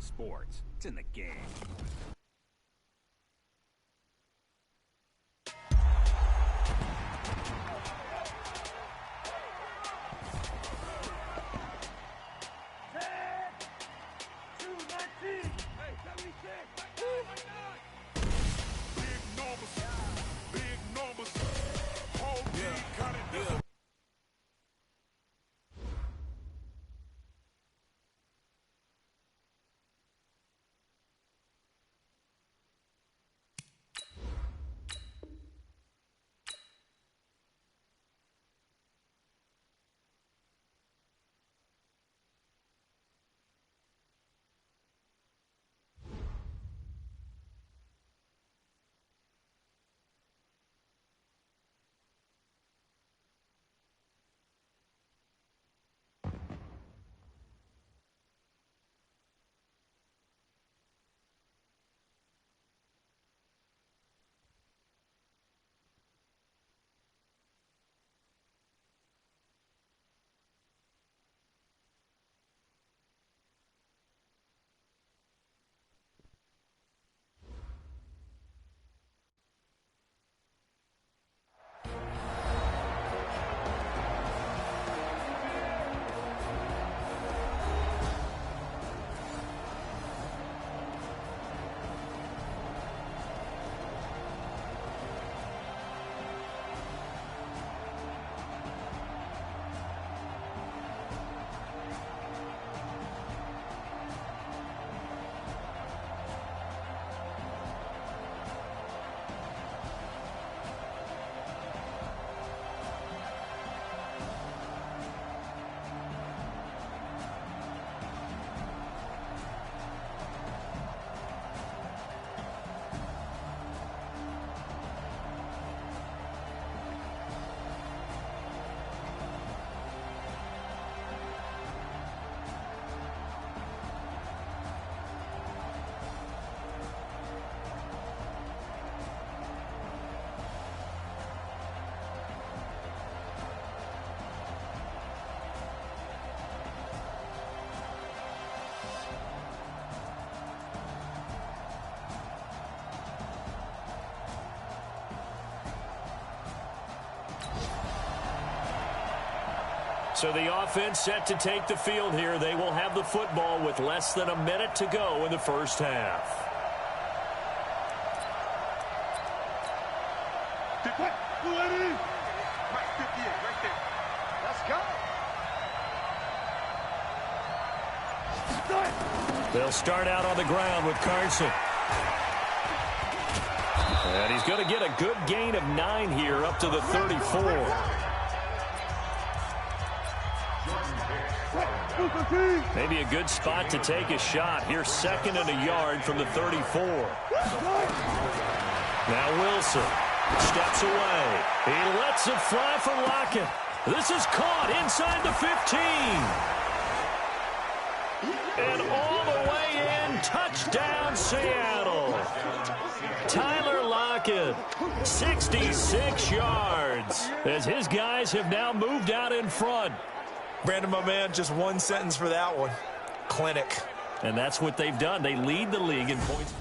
sports. It's in the game. So the offense set to take the field here. They will have the football with less than a minute to go in the first half. They'll start out on the ground with Carson. And he's going to get a good gain of 9 here up to the 34. Maybe a good spot to take a shot. Here's 2nd and a yard from the 34. Now Wilson steps away. He lets it fly for Lockett. This is caught inside the 15. And all the way in, touchdown Seattle. Tyler Lockett, 66 yards, as his guys have now moved out in front. Brandon, my man, just one sentence for that one. Clinic. And that's what they've done. They lead the league in points.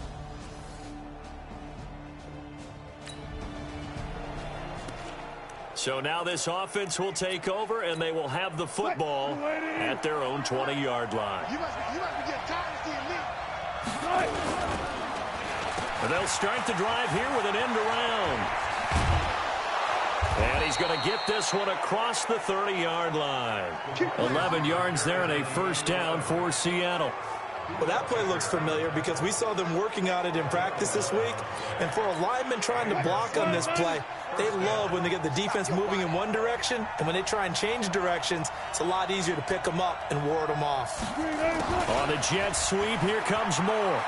So now this offense will take over, and they will have the football at their own 20-yard line. But they'll start the drive here with an end around. And he's going to get this one across the 30-yard line. 11 yards there and a first down for Seattle. Well, that play looks familiar because we saw them working on it in practice this week. And for a lineman trying to block on this play, they love when they get the defense moving in one direction. And when they try and change directions, it's a lot easier to pick them up and ward them off. On the jet sweep, here comes Moore.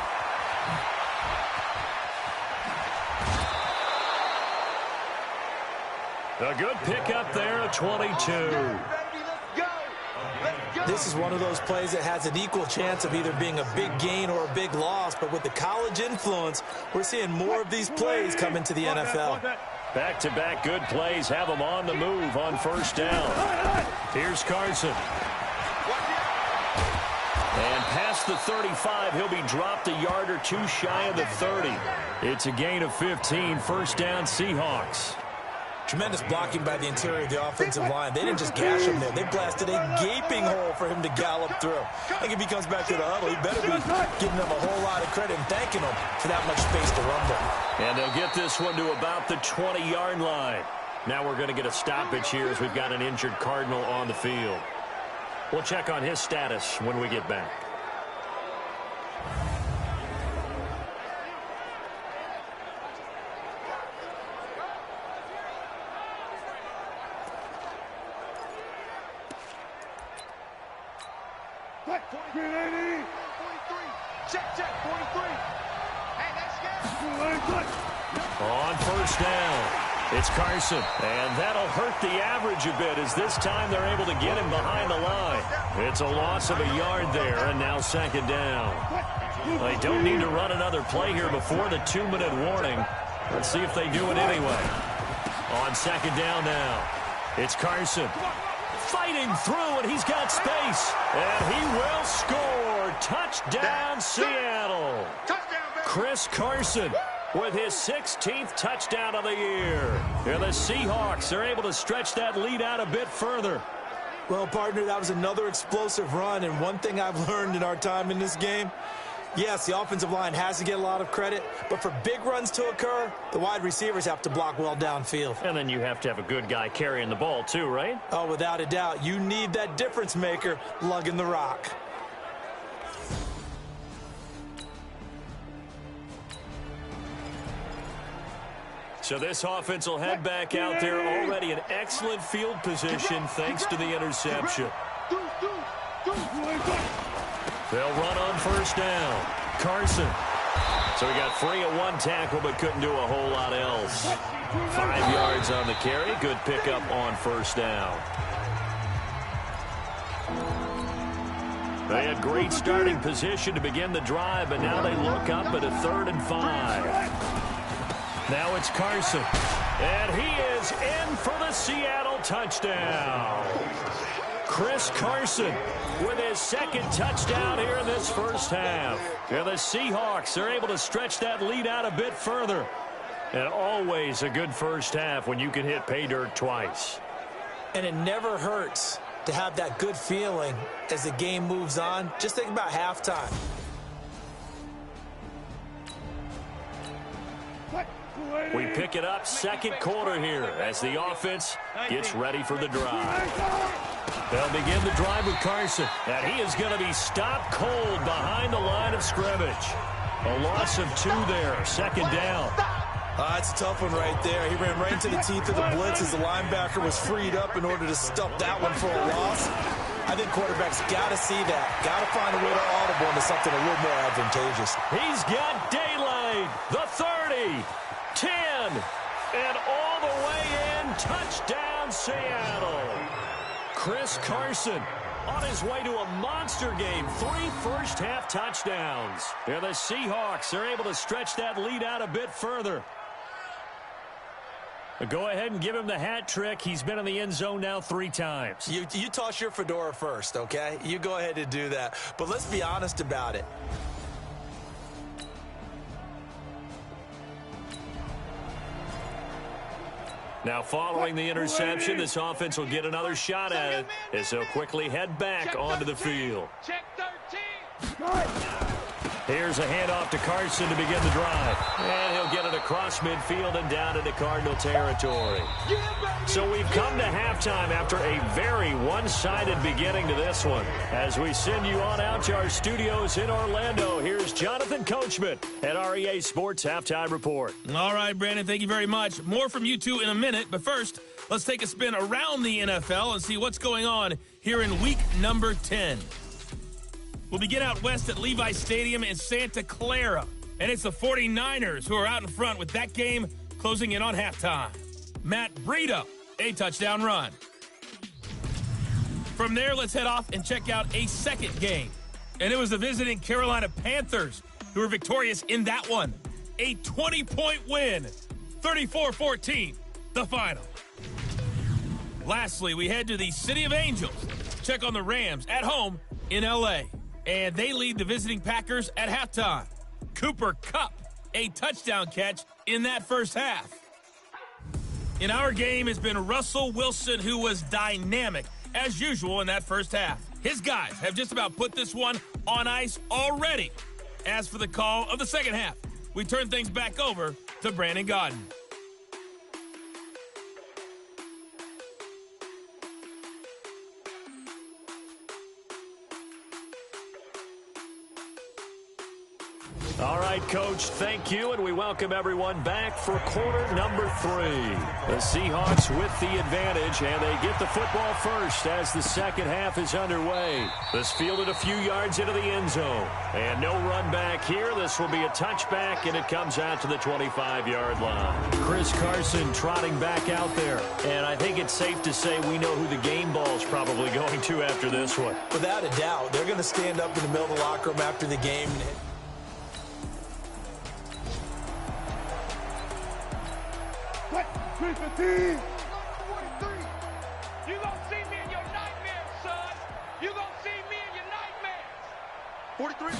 A good pickup there at 22. This is one of those plays that has an equal chance of either being a big gain or a big loss. But with the college influence, we're seeing more of these plays come into the NFL. Back-to-back good plays have them on the move on first down. Here's Carson. And past the 35, he'll be dropped a yard or two shy of the 30. It's a gain of 15, first down Seahawks. Tremendous blocking by the interior of the offensive line. They didn't just gash him there. They blasted a gaping hole for him to gallop through. I think if he comes back to the huddle, he better be giving them a whole lot of credit and thanking them for that much space to run there. And they'll get this one to about the 20-yard line. Now we're going to get a stoppage here as we've got an injured Cardinal on the field. We'll check on his status when we get back. On first down, it's Carson, and that'll hurt the average a bit as this time they're able to get him behind the line. It's a loss of a yard there, and now second down. They don't need to run another play here before the 2-minute warning. Let's see if they do it anyway. On second down now, it's Carson. Fighting through, and he's got space. And he will score. Touchdown, Seattle. Chris Carson with his 16th touchdown of the year. And the Seahawks are able to stretch that lead out a bit further. Well, partner, that was another explosive run, and one thing I've learned in our time in this game, yes, the offensive line has to get a lot of credit, but for big runs to occur, the wide receivers have to block well downfield. And then you have to have a good guy carrying the ball too, right? Oh, without a doubt. You need that difference maker lugging the rock. So this offense will head back out there already in excellent field position thanks to the interception. They'll run on first down. Carson. So he got free at one tackle but couldn't do a whole lot else. 5 yards on the carry. Good pickup on first down. They had great starting position to begin the drive, but now they look up at a 3rd and 5. Now it's Carson. And he is in for the Seattle touchdown. Chris Carson with his 2nd touchdown here in this first half. And the Seahawks are able to stretch that lead out a bit further. And always a good first half when you can hit pay dirt twice. And it never hurts to have that good feeling as the game moves on. Just think about halftime. We pick it up second quarter here as the offense gets ready for the drive. They'll begin the drive with Carson, and he is going to be stopped cold behind the line of scrimmage. A loss of 2 there, second down. That's a tough one right there. He ran right into the teeth of the blitz as the linebacker was freed up in order to stuff that one for a loss. I think quarterbacks got to see that. Got to find a way to audible into something a little more advantageous. He's got daylight. The 30, 10, and all the way in. Touchdown, Seattle. Chris Carson on his way to a monster game. 3 first-half touchdowns. And the Seahawks are able to stretch that lead out a bit further. Go ahead and give him the hat trick. He's been in the end zone now 3 times. You toss your fedora first, okay? You go ahead and do that. But let's be honest about it. Now, following the interception, this offense will get another shot at it as they'll quickly head back onto the field. Check 13. Here's a handoff to Carson to begin the drive. And he'll get it across midfield and down into Cardinal territory. So we've come to halftime after a very one-sided beginning to this one. As we send you on out to our studios in Orlando, here's Jonathan Coachman at REA Sports Halftime Report. All right, Brandon, thank you very much. More from you two in a minute, but first, let's take a spin around the NFL and see what's going on here in week number 10. We'll begin out west at Levi Stadium in Santa Clara. And it's the 49ers who are out in front with that game closing in on halftime. Matt Breida, a touchdown run. From there, let's head off and check out a second game. And it was the visiting Carolina Panthers who were victorious in that one. A 20-point win, 34-14, the final. Lastly, we head to the City of Angels. Check on the Rams at home in L.A. and they lead the visiting Packers at halftime. Cooper Kupp, a touchdown catch in that first half. In our game has been Russell Wilson, who was dynamic, as usual, in that first half. His guys have just about put this one on ice already. As for the call of the second half, we turn things back over to Brandon Gaudin. All right, Coach, thank you, and we welcome everyone back for quarter number 3. The Seahawks with the advantage, and they get the football first as the second half is underway. This fielded a few yards into the end zone, and no run back here. This will be a touchback, and it comes out to the 25-yard line. Chris Carson trotting back out there, and I think it's safe to say we know who the game ball's probably going to after this one. Without a doubt, they're going to stand up in the middle of the locker room after the game. You gonna see me in your nightmares, son. You gonna see me in your nightmares. 43.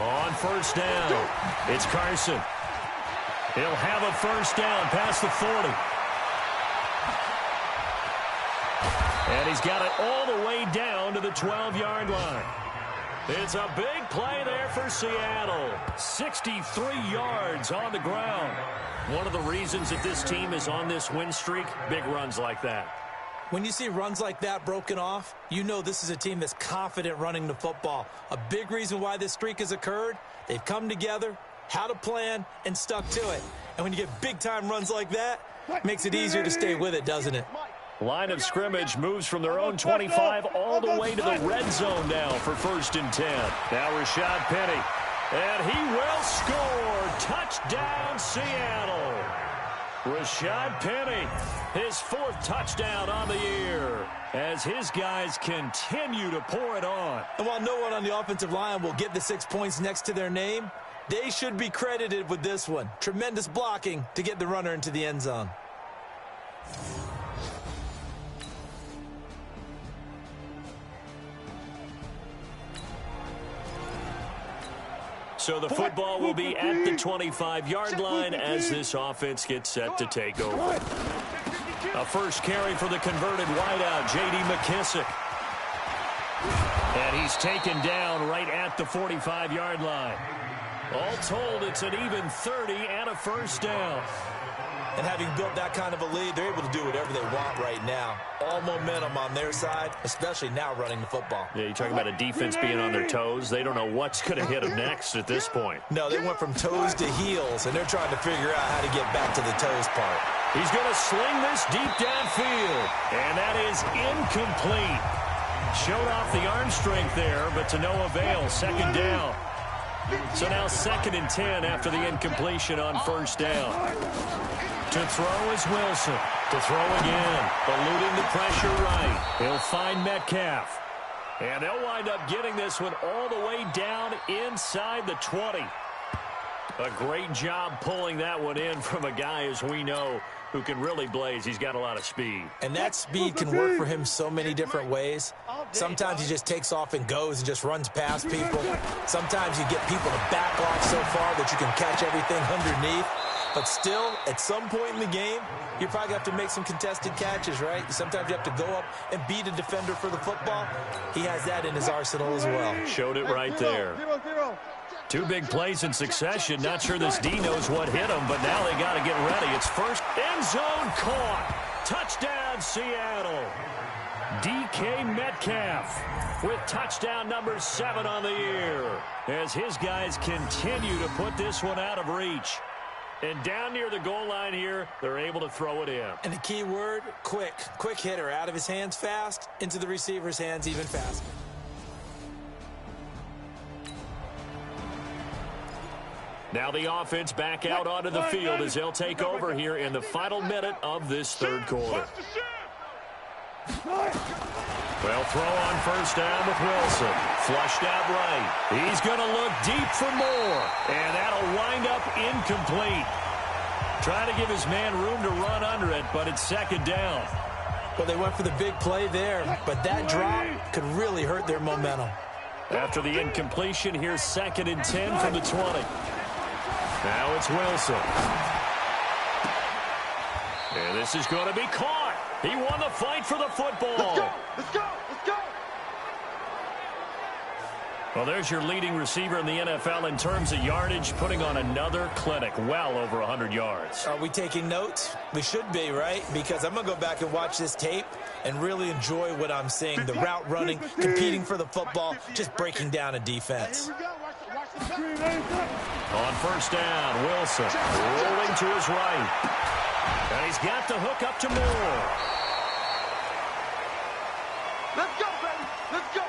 On first down, it's Carson. He'll have a first down past the 40. And he's got it all the way down to the 12-yard line. It's a big play there for Seattle. 63 yards on the ground. One of the reasons that this team is on this win streak, big runs like that. When you see runs like that broken off, you know this is a team that's confident running the football. A big reason why this streak has occurred, they've come together, had a plan, and stuck to it. And when you get big-time runs like that, it makes it easier to stay with it, doesn't it? Line of scrimmage moves from their own 25 all the way to the red zone now for 1st and 10. Now Rashad Penny. And he will score. Touchdown, Seattle. Rashad Penny, his 4th touchdown on the year as his guys continue to pour it on. And while no one on the offensive line will get the 6 points next to their name, they should be credited with this one. Tremendous blocking to get the runner into the end zone. So the football will be at the 25-yard line as this offense gets set to take over. A first carry for the converted wideout, J.D. McKissick. And he's taken down right at the 45-yard line. All told, it's an even 30 and a first down. And having built that kind of a lead, they're able to do whatever they want right now. All momentum on their side, especially now running the football. Yeah, you're talking about a defense being on their toes. They don't know what's going to hit them next at this point. No, they went from toes to heels, and they're trying to figure out how to get back to the toes part. He's going to sling this deep downfield, and that is incomplete. Showed off the arm strength there, but to no avail. Second down. So now 2nd and 10 after the incompletion on first down. To throw is Wilson. To throw again. Eluding the pressure right. He'll find Metcalf. And they'll wind up getting this one all the way down inside the 20. A great job pulling that one in from a guy, as we know, who can really blaze. He's got a lot of speed. And that speed can work for him so many different ways. Sometimes he just takes off and goes and just runs past people. Sometimes you get people to back off so far that you can catch everything underneath. But still, at some point in the game, you probably have to make some contested catches, right? Sometimes you have to go up and beat a defender for the football. He has that in his arsenal as well. Showed it right there. 2 big plays in succession. Not sure this D knows what hit him, but now they got to get ready. It's first end zone caught. Touchdown, Seattle. DK Metcalf with touchdown number 7 on the year as his guys continue to put this one out of reach. And down near the goal line here, they're able to throw it in. And the key word, quick. Quick hitter. Out of his hands fast, into the receiver's hands even faster. Now the offense back out onto the field as they'll take over here in the final minute of this 3rd quarter. Well, throw on first down with Wilson. Flushed out right. He's going to look deep for more. And that'll wind up incomplete. Trying to give his man room to run under it, but it's 2nd down. Well, they went for the big play there, but that drop could really hurt their momentum. After the incompletion, here's 2nd and 10 from the 20. Now it's Wilson. And this is going to be caught. He won the fight for the football. Let's go! Let's go! Let's go! Well, there's your leading receiver in the NFL in terms of yardage, putting on another clinic, well over 100 yards. Are we taking notes? We should be, right? Because I'm going to go back and watch this tape and really enjoy what I'm seeing. The route running, competing for the football, just breaking down a defense. On 1st down, Wilson rolling to his right. And he's got the hook up to Moore. Let's go, baby! Let's go!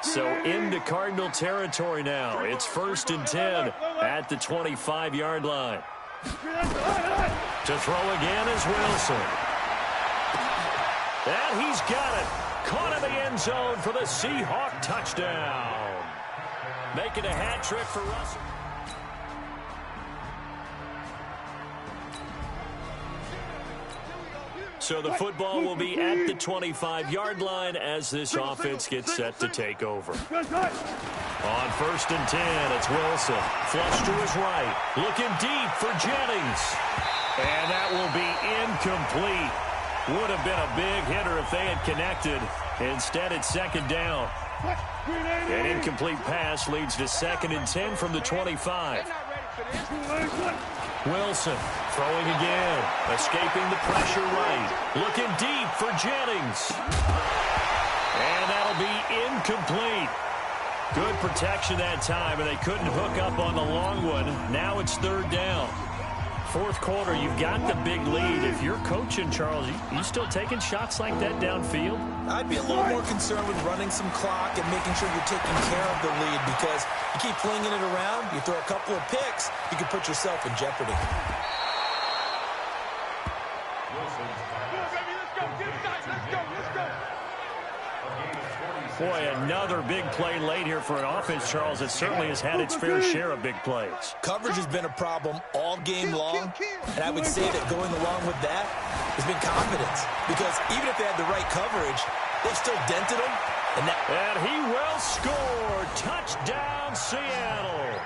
So into Cardinal territory now. It's 1st and 10 at the 25-yard line. To throw again is Wilson. And he's got it. Caught in the end zone for the Seahawk touchdown. Making a hat trick for Russell. So the football will be at the 25-yard line as this offense gets set to take over. On 1st and 10, it's Wilson. Flush to his right. Looking deep for Jennings. And that will be incomplete. Would have been a big hitter if they had connected. Instead, it's 2nd down. An incomplete pass leads to 2nd and 10 from the 25. Wilson throwing again, escaping the pressure right, looking deep for Jennings. And that'll be incomplete. Good protection that time, and they couldn't hook up on the long one. Now it's 3rd down. 4th quarter, you've got the big lead. If you're coaching, Charles, you still taking shots like that downfield? I'd be a little more concerned with running some clock and making sure you're taking care of the lead, because you keep flinging it around, you throw a couple of picks, you can put yourself in jeopardy. Boy, another big play late here for an offense, Charles. It certainly has had its fair share of big plays. Coverage has been a problem all game long, and I would say that going along with that has been confidence, because even if they had the right coverage, they've still dented them. And he will score. Touchdown, Seattle.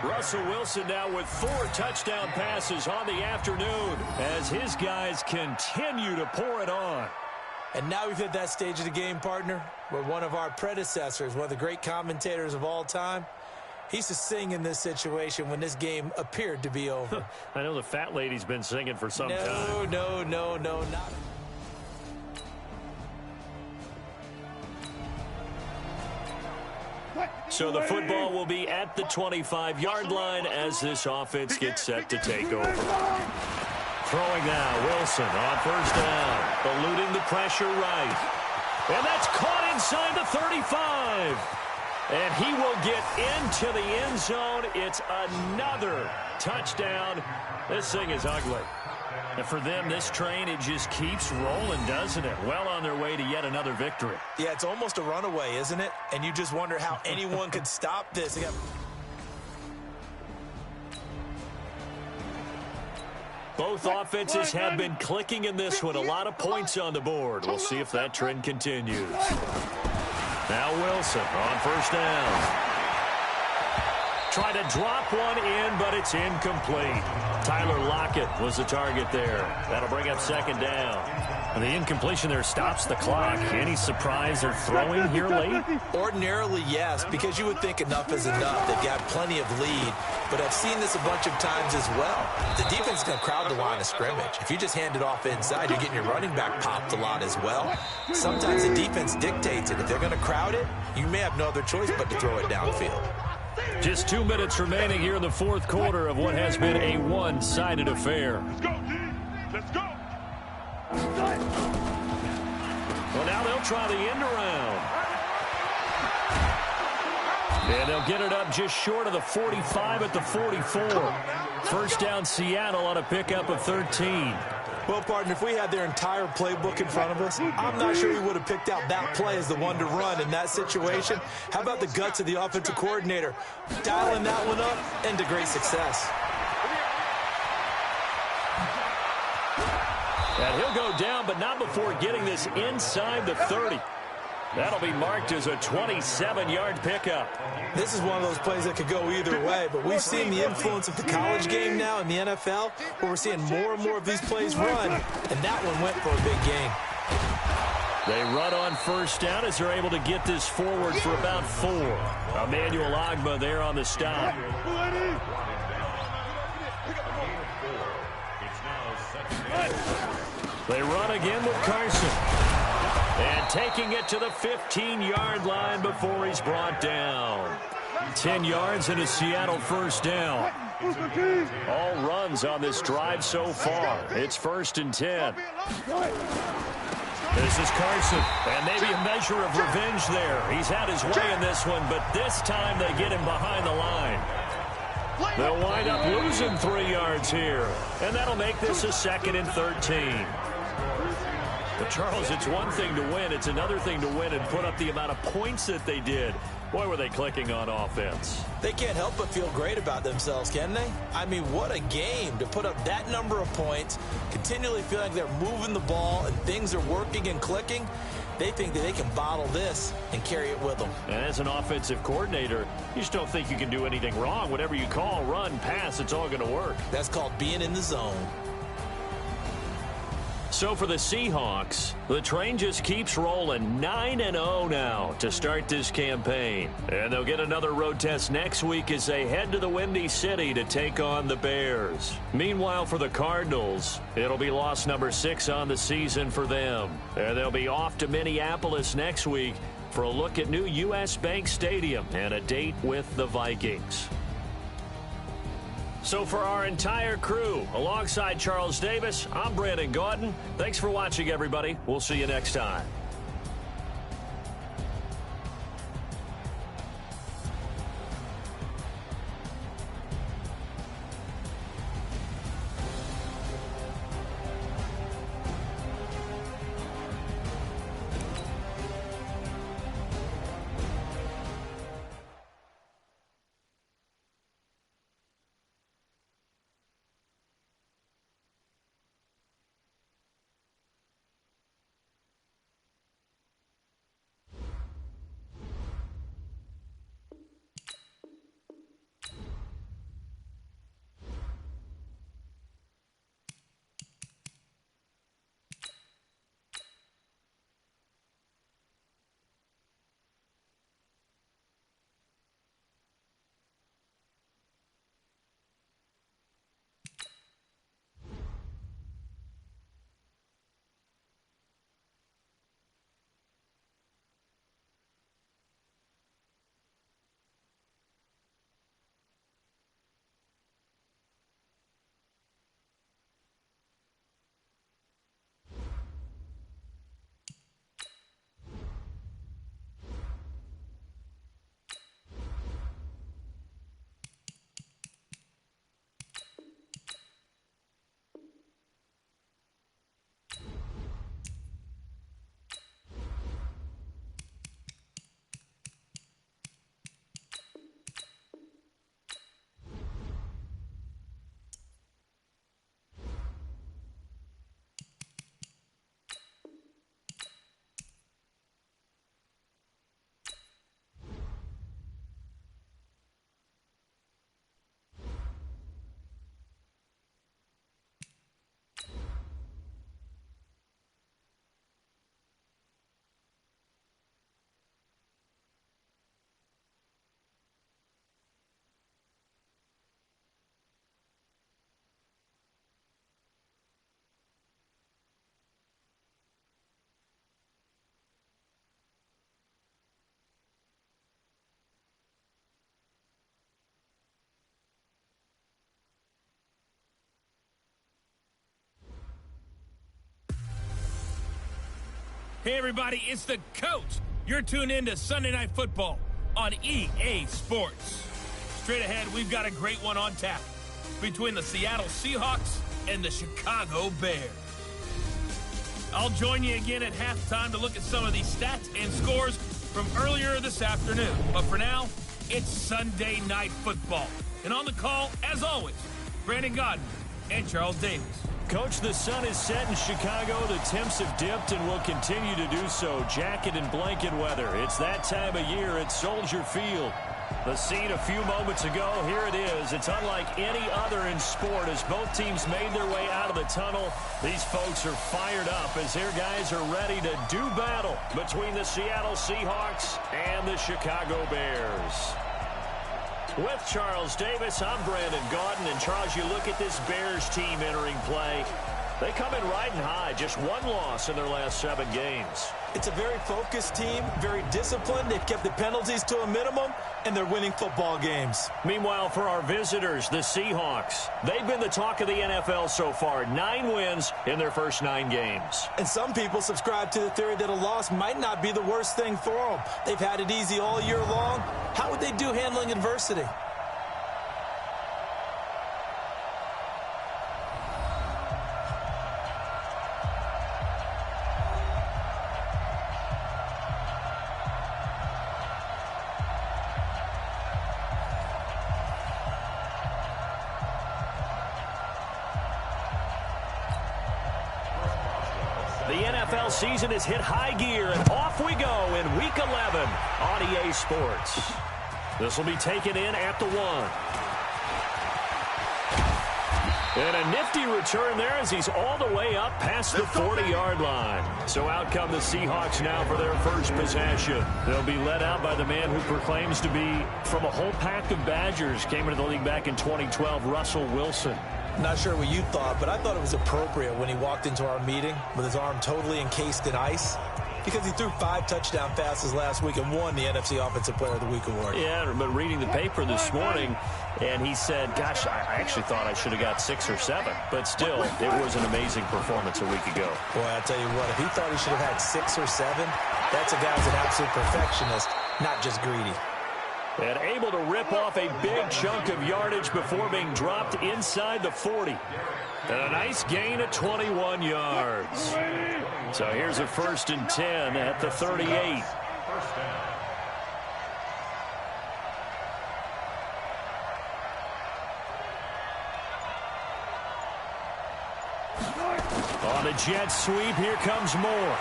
Russell Wilson now with 4 touchdown passes on the afternoon as his guys continue to pour it on. And now we've hit that stage of the game, partner, where one of our predecessors, one of the great commentators of all time, he used to sing in this situation when this game appeared to be over. I know the fat lady's been singing for some time. No, not. So the football will be at the 25-yard line as this offense gets set to take over. Throwing now, Wilson on 1st down, eluding the pressure right. And that's caught inside the 35. And he will get into the end zone. It's another touchdown. This thing is ugly. And for them, this train, it just keeps rolling, doesn't it? Well on their way to yet another victory. Yeah, it's almost a runaway, isn't it? And you just wonder how anyone could stop this. Both offenses have been clicking in this one. A lot of points on the board. We'll see if that trend continues. Now Wilson on 1st down. Try to drop one in, but it's incomplete. Tyler Lockett was the target there. That'll bring up 2nd down. And the incompletion there stops the clock. Any surprise they're throwing here late? Ordinarily, yes, because you would think enough is enough. They've got plenty of lead, but I've seen this a bunch of times as well. The defense is going to crowd the line of scrimmage. If you just hand it off inside, you're getting your running back popped a lot as well. Sometimes the defense dictates it. If they're going to crowd it, you may have no other choice but to throw it downfield. Just 2 minutes remaining here in the 4th quarter of what has been a one-sided affair. Let's go, D. Let's go. Well, now they'll try the end around. And they'll get it up just short of the 45 at the 44. 1st down Seattle on a pickup of 13. Well, partner, if we had their entire playbook in front of us, I'm not sure we would have picked out that play as the one to run in that situation. How about the guts of the offensive coordinator? Dialing that one up and to great success. And he'll go down, but not before getting this inside the 30. That'll be marked as a 27-yard pickup. This is one of those plays that could go either way, but we've seen the influence of the college game now in the NFL, where we're seeing more and more of these plays run, and that one went for a big gain. They run on first down as they're able to get this forward for about 4. Emmanuel Ogbah there on the stop. They run again with Carson. And taking it to the 15-yard line before he's brought down. 10 yards and a Seattle first down. All runs on this drive so far. It's 1st and 10. This is Carson, and maybe a measure of revenge there. He's had his way in this one, but this time they get him behind the line. They'll wind up losing 3 yards here, and that'll make this a 2nd and 13. But, Charles, it's one thing to win. It's another thing to win and put up the amount of points that they did. Boy, were they clicking on offense. They can't help but feel great about themselves, can they? I mean, what a game to put up that number of points, continually feeling like they're moving the ball and things are working and clicking. They think that they can bottle this and carry it with them. And as an offensive coordinator, you just don't think you can do anything wrong. Whatever you call, run, pass, it's all going to work. That's called being in the zone. So for the Seahawks, the train just keeps rolling 9-0 now to start this campaign. And they'll get another road test next week as they head to the Windy City to take on the Bears. Meanwhile, for the Cardinals, it'll be loss number 6 on the season for them. And they'll be off to Minneapolis next week for a look at new U.S. Bank Stadium and a date with the Vikings. So for our entire crew, alongside Charles Davis, I'm Brandon Gaudin. Thanks for watching, everybody. We'll see you next time. Hey, everybody, it's the coach. You're tuned in to Sunday Night Football on EA Sports. Straight ahead, we've got a great one on tap between the Seattle Seahawks and the Chicago Bears. I'll join you again at halftime to look at some of these stats and scores from earlier this afternoon. But for now, it's Sunday Night Football. And on the call, as always, Brandon Gaudin and Charles Davis. Coach, the sun is set in Chicago. The temps have dipped and will continue to do so. Jacket and blanket weather. It's that time of year at Soldier Field. The scene a few moments ago, here it is. It's unlike any other in sport as both teams made their way out of the tunnel. These folks are fired up as their guys are ready to do battle between the Seattle Seahawks and the Chicago Bears. With Charles Davis, I'm Brandon Gaudin. And Charles, you look at this Bears team entering play. They come in riding high, just one loss in their last 7 games. It's a very focused team, very disciplined. They've kept the penalties to a minimum, and they're winning football games. Meanwhile, for our visitors, the Seahawks, they've been the talk of the NFL so far. 9 wins in their first 9 games. And some people subscribe to the theory that a loss might not be the worst thing for them. They've had it easy all year long. How would they do handling adversity? The NFL season has hit high gear, and off we go in Week 11 on EA Sports. This will be taken in at the 1. And a nifty return there as he's all the way up past the 40-yard line. So out come the Seahawks now for their first possession. They'll be led out by the man who proclaims to be from a whole pack of Badgers. Came into the league back in 2012, Russell Wilson. Not sure what you thought, but I thought it was appropriate when he walked into our meeting with his arm totally encased in ice because he threw 5 touchdown passes last week and won the NFC Offensive Player of the Week award. Yeah, but reading the paper this morning, and he said, gosh, I actually thought I should have got 6 or 7. But still, it was an amazing performance a week ago. Boy, I tell you what, if he thought he should have had 6 or 7, that's a guy who's an absolute perfectionist, not just greedy. And able to rip off a big chunk of yardage before being dropped inside the 40. And a nice gain of 21 yards. So here's a 1st and 10 at the 38. On a jet sweep, here comes Moore.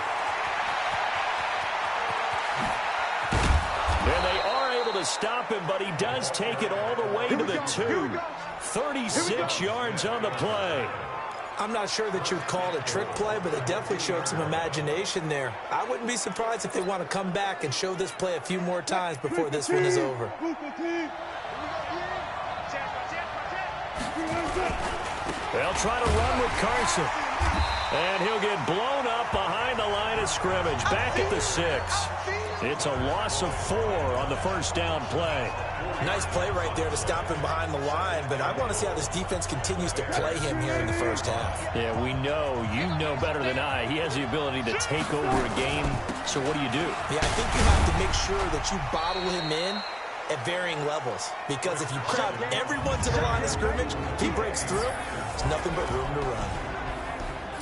And they are able to stop him, but he does take it all the way to the 2. 36 yards on the play. I'm not sure that you'd call it a trick play, but they definitely showed some imagination there. I wouldn't be surprised if they want to come back and show this play a few more times before this one is over. They'll try to run with Carson. And he'll get blown up behind the line of scrimmage. Back at the 6. It's a loss of 4 on the first down play. Nice play right there to stop him behind the line, but I want to see how this defense continues to play him here in the first half. Yeah, we know, you know better than I, he has the ability to take over a game. So what do you do? Yeah, I think you have to make sure that you bottle him in at varying levels, because if you crowd everyone to the line of scrimmage, if he breaks through, there's nothing but room to run.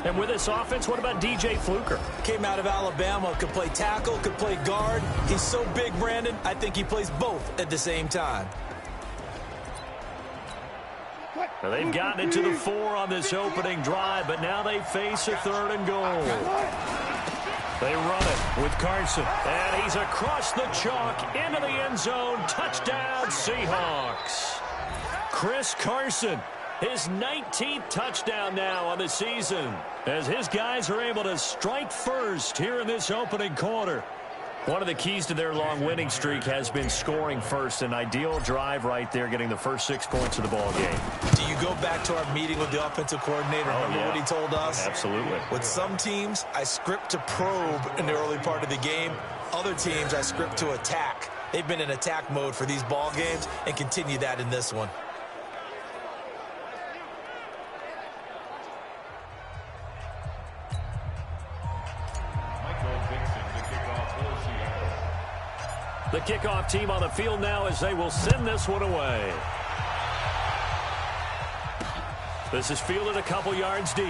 And with this offense, what about DJ Fluker? Came out of Alabama, could play tackle, could play guard. He's so big, Brandon, I think he plays both at the same time. Now they've gotten it to the 4 on this opening drive, but now they face a 3rd and goal. They run it with Carson, and he's across the chalk into the end zone. Touchdown, Seahawks. Chris Carson, his 19th touchdown now on the season, as his guys are able to strike first here in this opening quarter. One of the keys to their long winning streak has been scoring first. An ideal drive right there, getting the first 6 points of the ball game. Do you go back to our meeting with the offensive coordinator? Remember what he told us? Absolutely. With some teams, I script to probe in the early part of the game. Other teams, I script to attack. They've been in attack mode for these ball games and continue that in this one. The kickoff team on the field now as they will send this one away. This is fielded a couple yards deep.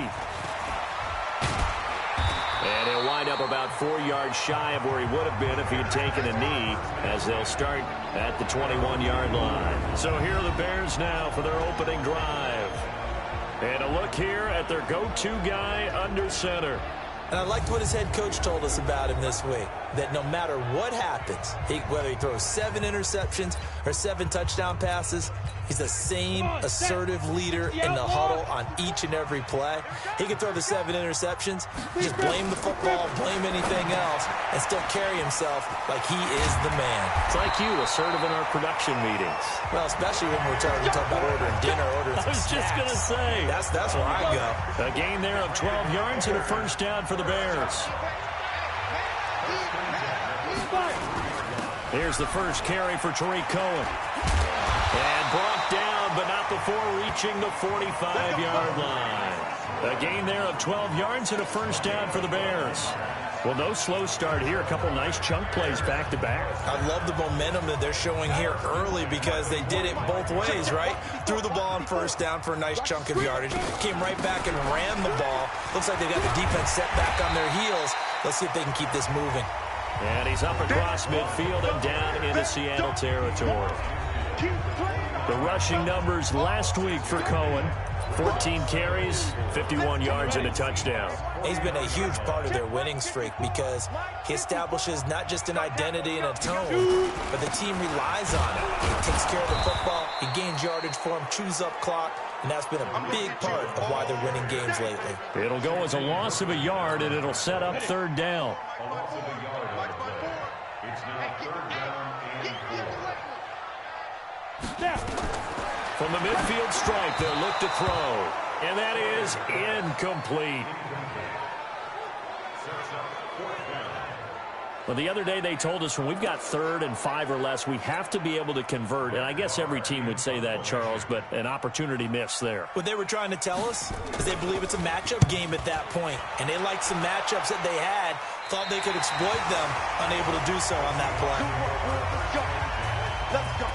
And he'll wind up about 4 yards shy of where he would have been if he had taken a knee, as they'll start at the 21-yard line. So here are the Bears now for their opening drive. And a look here at their go-to guy under center. And I liked what his head coach told us about him this week, that no matter what happens, whether he throws 7 interceptions or 7 touchdown passes, he's the same assertive leader in the huddle on each and every play. He can throw the 7 interceptions, just blame the football, blame anything else, and still carry himself like he is the man. It's like you, assertive in our production meetings. Well, especially when we talk about ordering dinner, ordering I was some just snacks. going to say. That's where I go. A gain there of 12 yards and a first down for the Bears. Here's the first carry for Tariq Cohen. And brought down, but not before reaching the 45-yard line. A gain there of 12 yards and a first down for the Bears. Well, no slow start here. A couple nice chunk plays back-to-back. I love the momentum that they're showing here early because they did it both ways, right? Threw the ball on first down for a nice chunk of yardage. Came right back and ran the ball. Looks like they got the defense set back on their heels. Let's see if they can keep this moving. And he's up across midfield and down into Seattle territory. The rushing numbers last week for Cohen. 14 carries, 51 yards, and a touchdown. He's been a huge part of their winning streak because he establishes not just an identity and a tone, but the team relies on it. He takes care of the football, he gains yardage for him, chews up clock, and that's been a big part of why they're winning games lately. It'll go as a loss of a yard, and it'll set up third down. From the midfield stripe, they'll look to throw. And that is incomplete. Well, the other day they told us when we've got 3rd and 5 or less, we have to be able to convert. And I guess every team would say that, Charles, but an opportunity missed there. What they were trying to tell us is they believe it's a matchup game at that point. And they liked some matchups that they had, thought they could exploit them, unable to do so on that play. Let's go.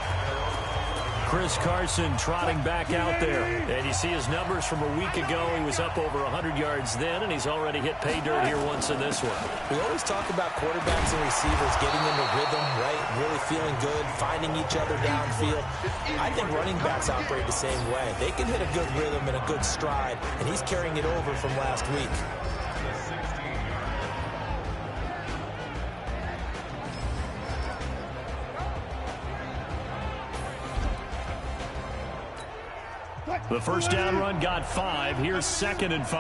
Chris Carson trotting back out there. And you see his numbers from a week ago. He was up over 100 yards then, and he's already hit pay dirt here once in this one. We always talk about quarterbacks and receivers getting into rhythm, right? Really feeling good, finding each other downfield. I think running backs operate the same way. They can hit a good rhythm and a good stride, and he's carrying it over from last week. The first down run got 5. Here's 2nd and 5.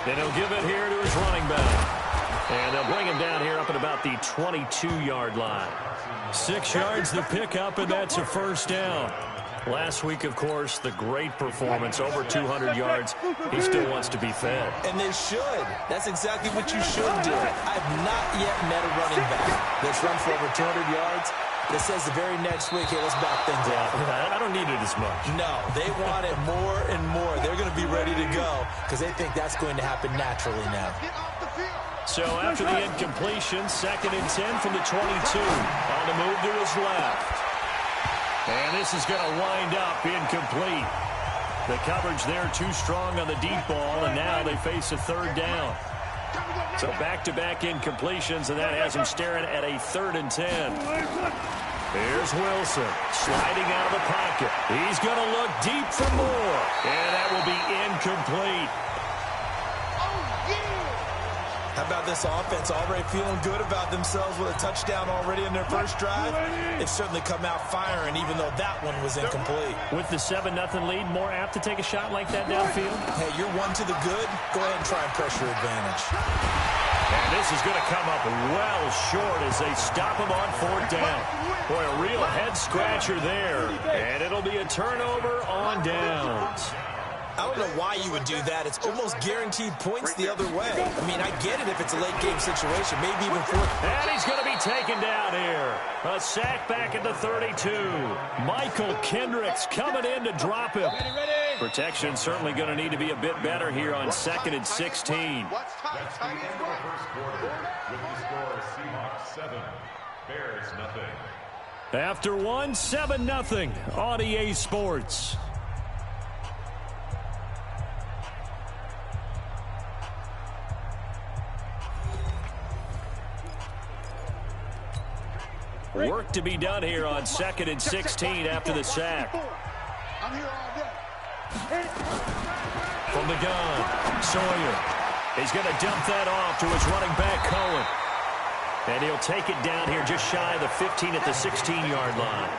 And he'll give it here to his running back. And they'll bring him down here up at about the 22-yard line. 6 yards the pickup, and that's a first down. Last week, of course, the great performance, over 200 yards. He still wants to be fed. And they should. That's exactly what you should do. I've not yet met a running back that's run for over 200 yards that says the very next week, hey, let's back things up. I don't need it as much. No, they want it more and more. They're going to be ready to go because they think that's going to happen naturally now. So after the incompletion, 2nd and 10 from the 22. On the move to his left. And this is going to wind up incomplete. The coverage there too strong on the deep ball, and now they face a 3rd down. So back-to-back incompletions, and that has him staring at a 3rd and 10. Here's Wilson sliding out of the pocket. He's going to look deep for more, and that will be incomplete. How about this offense already feeling good about themselves with a touchdown already in their first drive? They've certainly come out firing, even though that one was incomplete. With the 7-0 lead, more apt to take a shot like that downfield? Hey, you're one to the good. Go ahead and try and press your advantage. And this is going to come up well short as they stop him on 4th down. Boy, a real head-scratcher there. And it'll be a turnover on downs. I don't know why you would do that. It's almost guaranteed points the other way. I mean, I get it if it's a late-game situation, maybe even 4th. And he's going to be taken down here. A sack back at the 32. Michael Kendricks coming in to drop him. Protection certainly going to need to be a bit better here on 2nd and 16. After one, 7-0 on EA Sports. Work to be done here on 2nd and 16 after the sack. From the gun, Sawyer. He's going to dump that off to his running back, Cohen. And he'll take it down here just shy of the 15 at the 16-yard line.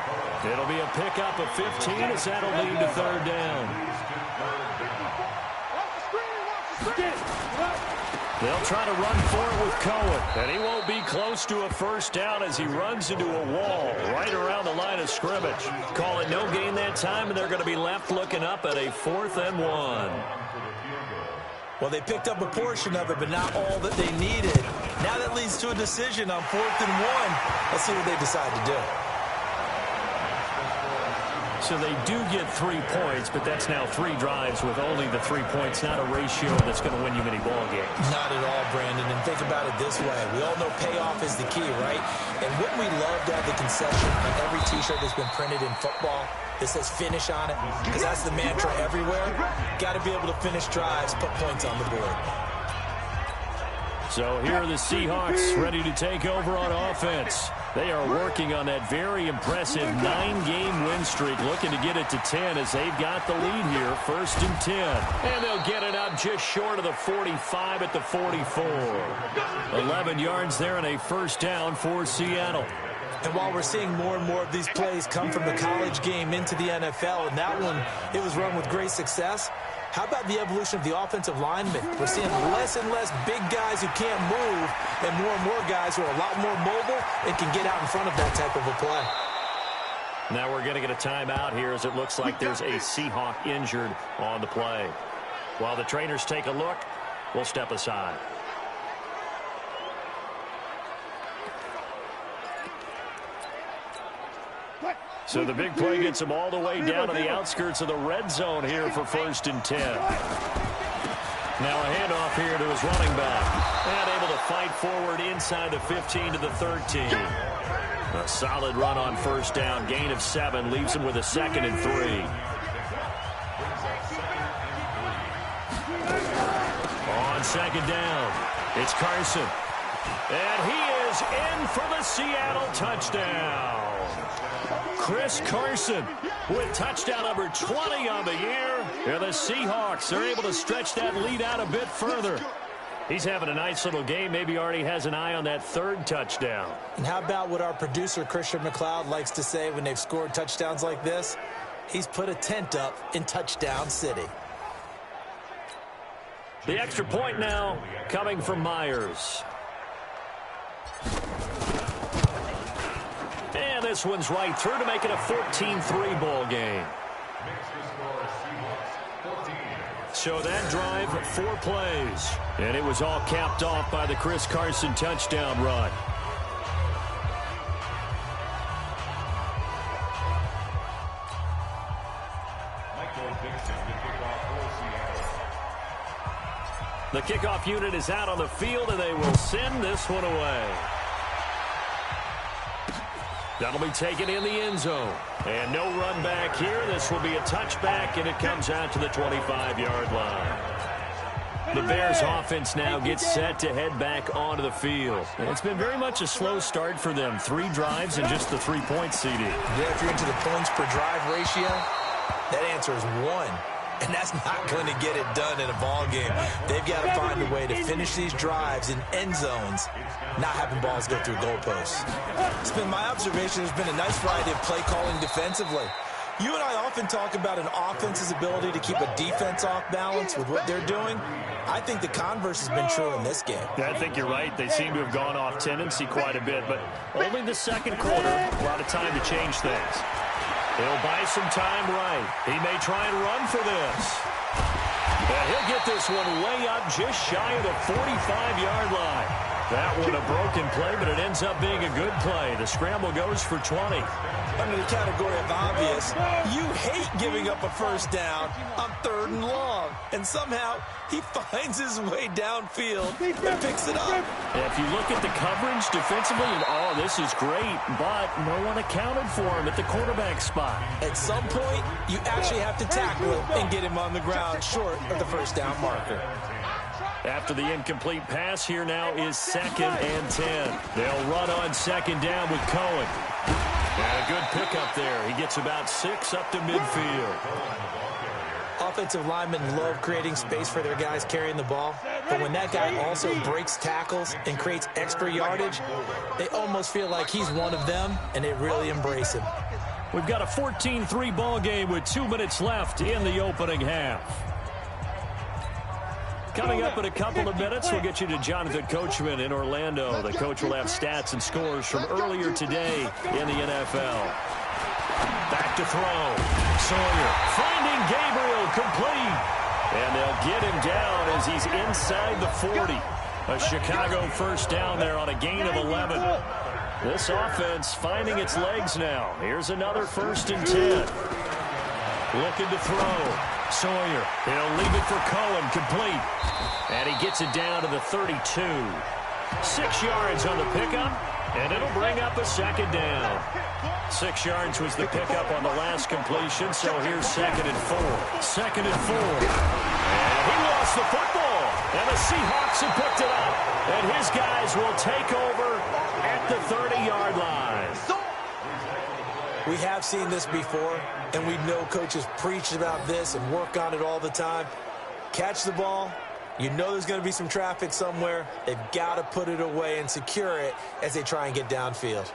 It'll be a pickup of 15 as that'll lead to third down. They'll try to run for it with Cohen. And he won't be close to a first down as he runs into a wall right around the line of scrimmage. Call it no gain that time, and they're going to be left looking up at a 4th and 1. Well, they picked up a portion of it, but not all that they needed. Now that leads to a decision on 4th and 1. Let's see what they decide to do. So they do get 3 points, but that's now 3 drives with only the 3 points, not a ratio that's going to win you many ball games. Not at all, Brandon, and think about it this way. We all know payoff is the key, right? And wouldn't we love to have the concession on every T-shirt that's been printed in football that says finish on it? Because that's the mantra everywhere. Got to be able to finish drives, put points on the board. So here are the Seahawks ready to take over on offense. They are working on that very impressive 9-game win streak, looking to get it to 10 as they've got the lead here, 1st and 10. And they'll get it up just short of the 45 at the 44. 11 yards there and a first down for Seattle. And while we're seeing more and more of these plays come from the college game into the NFL, and that one, it was run with great success, how about the evolution of the offensive linemen? We're seeing less and less big guys who can't move and more guys who are a lot more mobile and can get out in front of that type of a play. Now we're going to get a timeout here as it looks like there's a Seahawk injured on the play. While the trainers take a look, we'll step aside. So the big play gets him all the way down to the outskirts of the red zone here for 1st and 10. Now a handoff here to his running back. And able to fight forward inside the 15 to the 13. A solid run on first down. Gain of 7 leaves him with a 2nd and 3. On 2nd down, it's Carson. And he is in for the Seattle touchdown. Chris Carson with touchdown number 20 on the year. And the Seahawks are able to stretch that lead out a bit further. He's having a nice little game. Maybe already has an eye on that 3rd touchdown. And how about what our producer, Christian McLeod, likes to say when they've scored touchdowns like this? He's put a tent up in Touchdown City. The extra point now coming from Myers. And this one's right through to make it a 14-3 ball game. So that drive, 4 plays. And it was all capped off by the Chris Carson touchdown run. The kickoff unit is out on the field, and they will send this one away. That'll be taken in the end zone. And no run back here. This will be a touchback, and it comes out to the 25-yard line. The Bears offense now gets set to head back onto the field. And it's been very much a slow start for them. 3 drives and just the 3-point CD. Yeah, if you're into the points per drive ratio, that answer is 1. And that's not going to get it done in a ball game. They've got to find a way to finish these drives in end zones, not having balls go through goalposts. It's been my observation there's been a nice variety of play calling defensively. You and I often talk about an offense's ability to keep a defense off balance with what they're doing. I think the converse has been true in this game. Yeah, I think you're right. They seem to have gone off tendency quite a bit, but only the second quarter, a lot of time to change things. He'll buy some time right. He may try and run for this. And he'll get this one way up just shy of the 45-yard line. That one a broken play, but it ends up being a good play. The scramble goes for 20. Under the category of obvious, you hate giving up a first down on 3rd and long. And somehow he finds his way downfield and picks it up. And if you look at the coverage defensively, oh, this is great, but no one accounted for him at the quarterback spot. At some point, you actually have to tackle him and get him on the ground short of the first down marker. After the incomplete pass, here now is 2nd and 10. They'll run on 2nd down with Cohen. And a good pickup there. He gets about 6 up to midfield. offensive linemen love creating space for their guys carrying the ball, but when that guy also breaks tackles and creates extra yardage, they almost feel like he's one of them, and they really embrace him. We've got a 14-3 ball game with 2 minutes left in the opening half. Coming up in a couple of minutes, we'll get you to Jonathan Coachman in Orlando. The coach will have stats and scores from earlier today in the NFL. Back to throw. Sawyer finding Gabriel complete. And they'll get him down as he's inside the 40. A Chicago first down there on a gain of 11. This offense finding its legs now. Here's another 1st and 10. Looking to throw. Sawyer, he'll leave it for Cohen, complete. And he gets it down to the 32. 6 yards on the pickup, and it'll bring up a 2nd down. 6 yards was the pickup on the last completion, so here's 2nd and 4. 2nd and 4. And he lost the football, and the Seahawks have picked it up. And his guys will take over at the 30-yard line. We have seen this before, and we know coaches preach about this and work on it all the time. Catch the ball. You know there's going to be some traffic somewhere. They've got to put it away and secure it as they try and get downfield.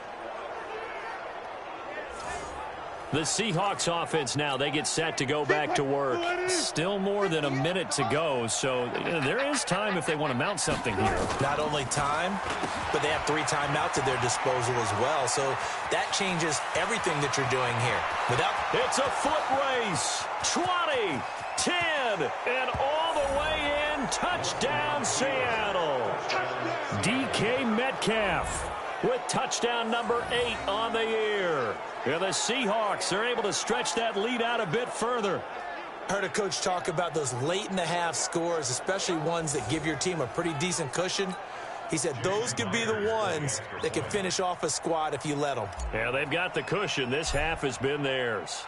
The Seahawks offense now, they get set to go back to work. Still more than a minute to go, so there is time if they want to mount something here. Not only time, but they have 3 timeouts at their disposal as well, so that changes everything that you're doing here. It's a foot race. 20, 10, and all the way in. Touchdown, Seattle. DK Metcalf with touchdown number 8 on the year. And the Seahawks are able to stretch that lead out a bit further. I heard a coach talk about those late-in-the-half scores, especially ones that give your team a pretty decent cushion. He said those could be the ones that can finish off a squad if you let them. Yeah, they've got the cushion. This half has been theirs.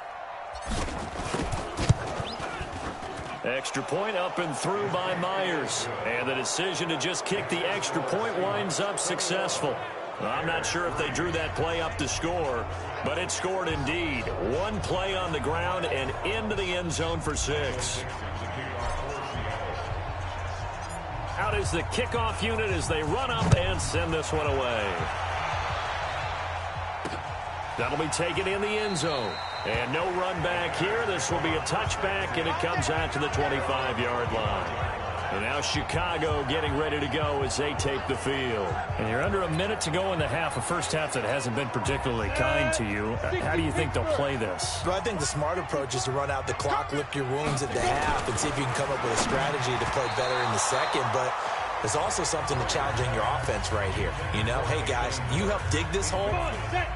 Extra point up and through by Myers. And the decision to just kick the extra point winds up successful. I'm not sure if they drew that play up to score, but it scored indeed. 1 play on the ground and into the end zone for 6. Out is the kickoff unit as they run up and send this one away. That'll be taken in the end zone. And no run back here. This will be a touchback, and it comes out to the 25-yard line. And now Chicago getting ready to go as they take the field. And you're under a minute to go in the half, a first half that hasn't been particularly kind to you. How do you think they'll play this? Well, I think the smart approach is to run out the clock, lick your wounds at the half, and see if you can come up with a strategy to play better in the second. But there's also something to challenging your offense right here. You know, hey, guys, you help dig this hole.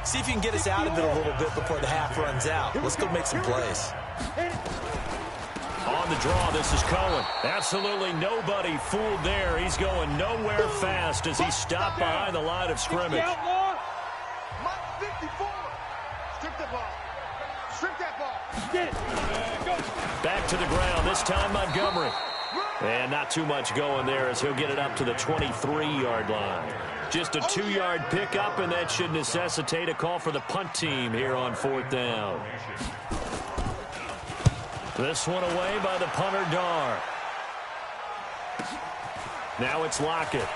See if you can get us out of it a little bit before the half runs out. Let's go make some plays. On the draw, this is Cohen. Absolutely nobody fooled there. He's going nowhere fast as he stopped behind the line of scrimmage. Back to the ground, this time Montgomery. And not too much going there as he'll get it up to the 23-yard line. Just a 2-yard pickup, and that should necessitate a call for the punt team here on 4th down. This one away by the punter, Dar. Now it's Lockett.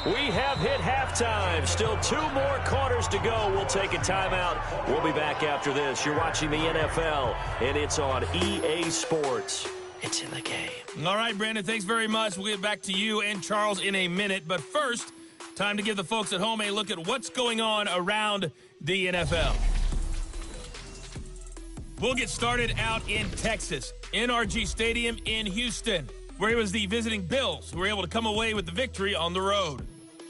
We have hit halftime. Still 2 more quarters to go. We'll take a timeout. We'll be back after this. You're watching the NFL, and it's on EA Sports. It's in the game. All right, Brandon, thanks very much. We'll get back to you and Charles in a minute. But first, time to give the folks at home a look at what's going on around the NFL. We'll get started out in Texas, NRG Stadium in Houston, where it was the visiting Bills who were able to come away with the victory on the road.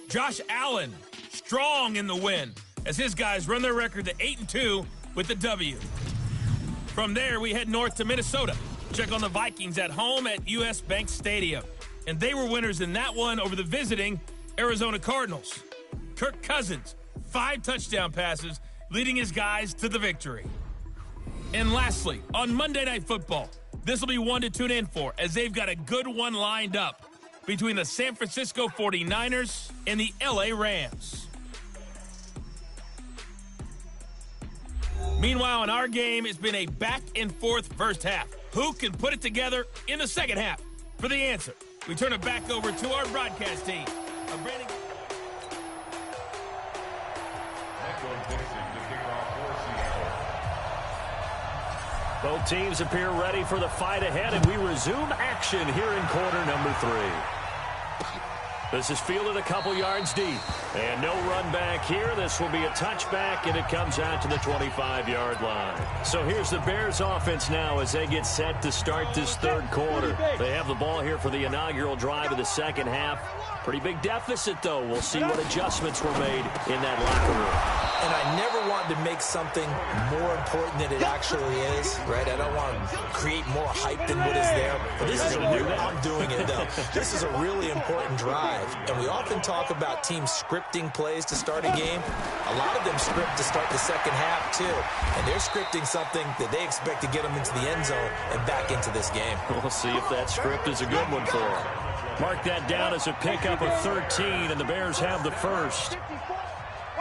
Josh Allen, strong in the win, as his guys run their record to 8-2 with the W. From there, we head north to Minnesota. Check on the Vikings at home at US Bank Stadium. And they were winners in that one over the visiting Arizona Cardinals. Kirk Cousins, 5 touchdown passes, leading his guys to the victory. And lastly, on Monday Night Football, this will be one to tune in for, as they've got a good one lined up between the San Francisco 49ers and the LA Rams. Meanwhile, in our game, it's been a back-and-forth first half. Who can put it together in the second half? For the answer, we turn it back over to our broadcast team. Brandon... Both teams appear ready for the fight ahead, and we resume action here in quarter number 3. This is fielded a couple yards deep. And no run back here. This will be a touchback, and it comes out to the 25-yard line. So here's the Bears offense now as they get set to start this third quarter. They have the ball here for the inaugural drive of the second half. Pretty big deficit, though. We'll see what adjustments were made in that locker room. And I never want to make something more important than it actually is, right? I don't want to create more hype than what is there. But this is I'm doing it, though. This is a really important drive. And we often talk about teams scripting plays to start a game. A lot of them script to start the second half, too. And they're scripting something that they expect to get them into the end zone and back into this game. We'll see if that script is a good one for them. Mark that down as a pickup of 13, and the Bears have the first.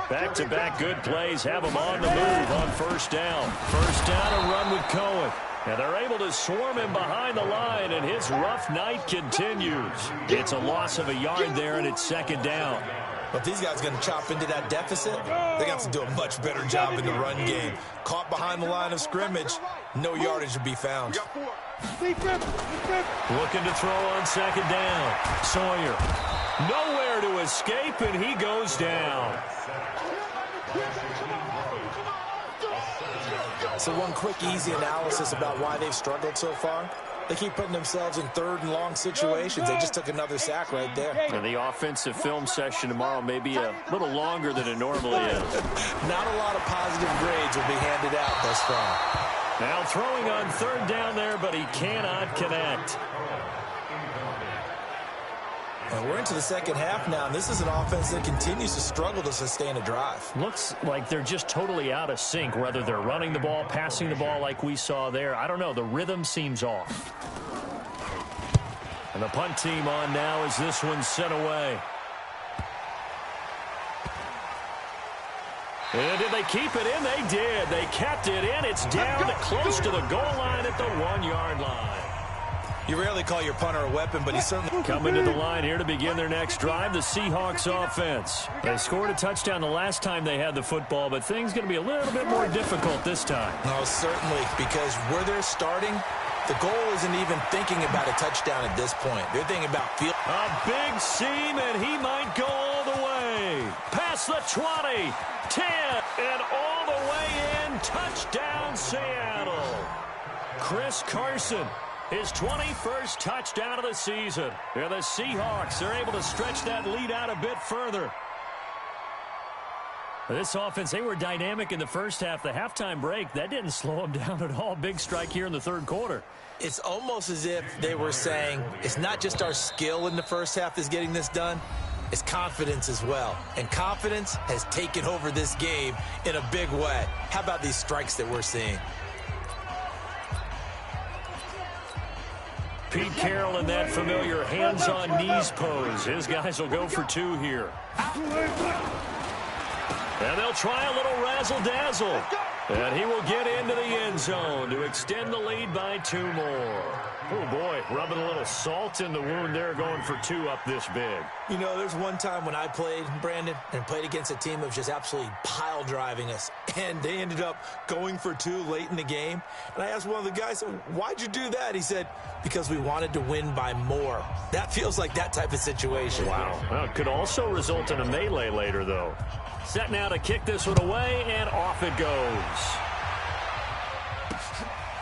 Back-to-back good plays have them on the move on first down. First down, a run with Cohen. And they're able to swarm him behind the line, and his rough night continues. It's a loss of a yard there, and it's second down. But these guys are going to chop into that deficit. They got to do a much better job in the run game. Caught behind the line of scrimmage, no yardage to be found. Looking to throw on second down. Sawyer. Nowhere to escape, and he goes down. So one quick, easy analysis about why they've struggled so far. They keep putting themselves in third and long situations. They just took another sack right there. And the offensive film session tomorrow may be a little longer than it normally is. Not a lot of positive grades will be handed out thus far. Now throwing on third down there, but he cannot connect. And we're into the second half now, and this is an offense that continues to struggle to sustain a drive. Looks like they're just totally out of sync, whether they're running the ball, passing the ball like we saw there. I don't know. The rhythm seems off. And the punt team on now as this one's sent away. And did they keep it in? They did. They kept it in. It's down to close to the goal line at the 1-yard line. You rarely call your punter a weapon, but he's certainly... Coming to the line here to begin their next drive, the Seahawks offense. They scored a touchdown the last time they had the football, but things going to be a little bit more difficult this time. No, certainly, because where they're starting, the goal isn't even thinking about a touchdown at this point. They're thinking about field. A big seam, and he might go all the way. Past the 20, 10, and all the way in. Touchdown, Seattle. Chris Carson. His 21st touchdown of the season. And the Seahawks are able to stretch that lead out a bit further. This offense, they were dynamic in the first half. The halftime break, that didn't slow them down at all. Big strike here in the third quarter. It's almost as if they were saying, it's not just our skill in the first half that's getting this done. It's confidence as well. And confidence has taken over this game in a big way. How about these strikes that we're seeing? Pete Carroll in that familiar hands-on-knees pose. His guys will go for 2 here. And they'll try a little razzle-dazzle. And he will get into the end zone to extend the lead by 2 more. Oh, boy, rubbing a little salt in the wound there, going for 2 up this big. You know, there's one time when I played, Brandon, and played against a team that was just absolutely pile driving us. And they ended up going for 2 late in the game. And I asked one of the guys, why'd you do that? He said, because we wanted to win by more. That feels like that type of situation. Wow. Well, it could also result in a melee later, though. Set now to kick this one away, and off it goes.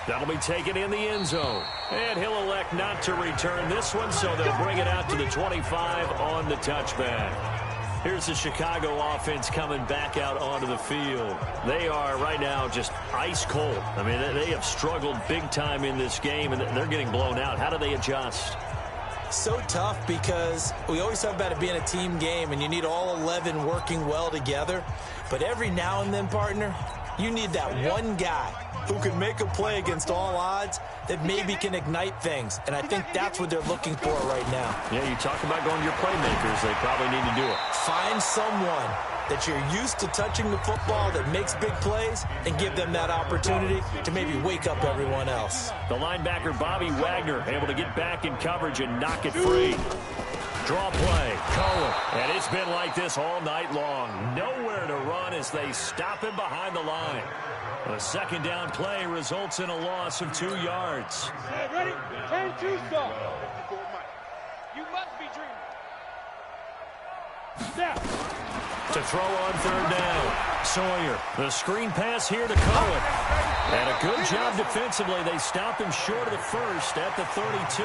That'll be taken in the end zone. And he'll elect not to return this one, so they'll bring it out to the 25 on the touchback. Here's the Chicago offense coming back out onto the field. They are right now just ice cold. I mean, they have struggled big time in this game, and they're getting blown out. How do they adjust? So tough because we always talk about it being a team game, and you need all 11 working well together. But every now and then, partner, you need that one guy who can make a play against all odds that maybe can ignite things. And I think that's what they're looking for right now. Yeah, you talk about going to your playmakers. They probably need to do it. Find someone that you're used to touching the football that makes big plays and give them that opportunity to maybe wake up everyone else. The linebacker, Bobby Wagner, able to get back in coverage and knock it free. Draw play, Cohen. And it's been like this all night long. Nowhere to run as they stop him behind the line. A second down play results in a loss of 2 yards. Ready? 10-2 stop. You must be dreaming. Snap. To throw on third down. Sawyer, the screen pass here to Cohen. And a good job defensively. They stop him short of the first at the 32.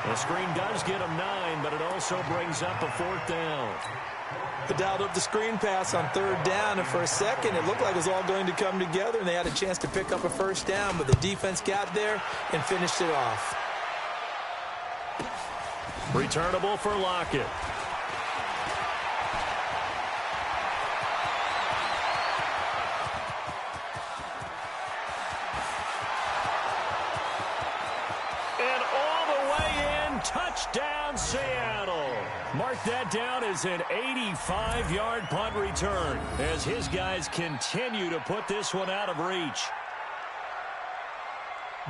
The screen does get him 9, but it also brings up a 4th down. They dialed up the screen pass on third down, and for a second it looked like it was all going to come together, and they had a chance to pick up a first down, but the defense got there and finished it off. Returnable for Lockett. Touchdown, Seattle. Mark that down as an 85-yard punt return as his guys continue to put this one out of reach.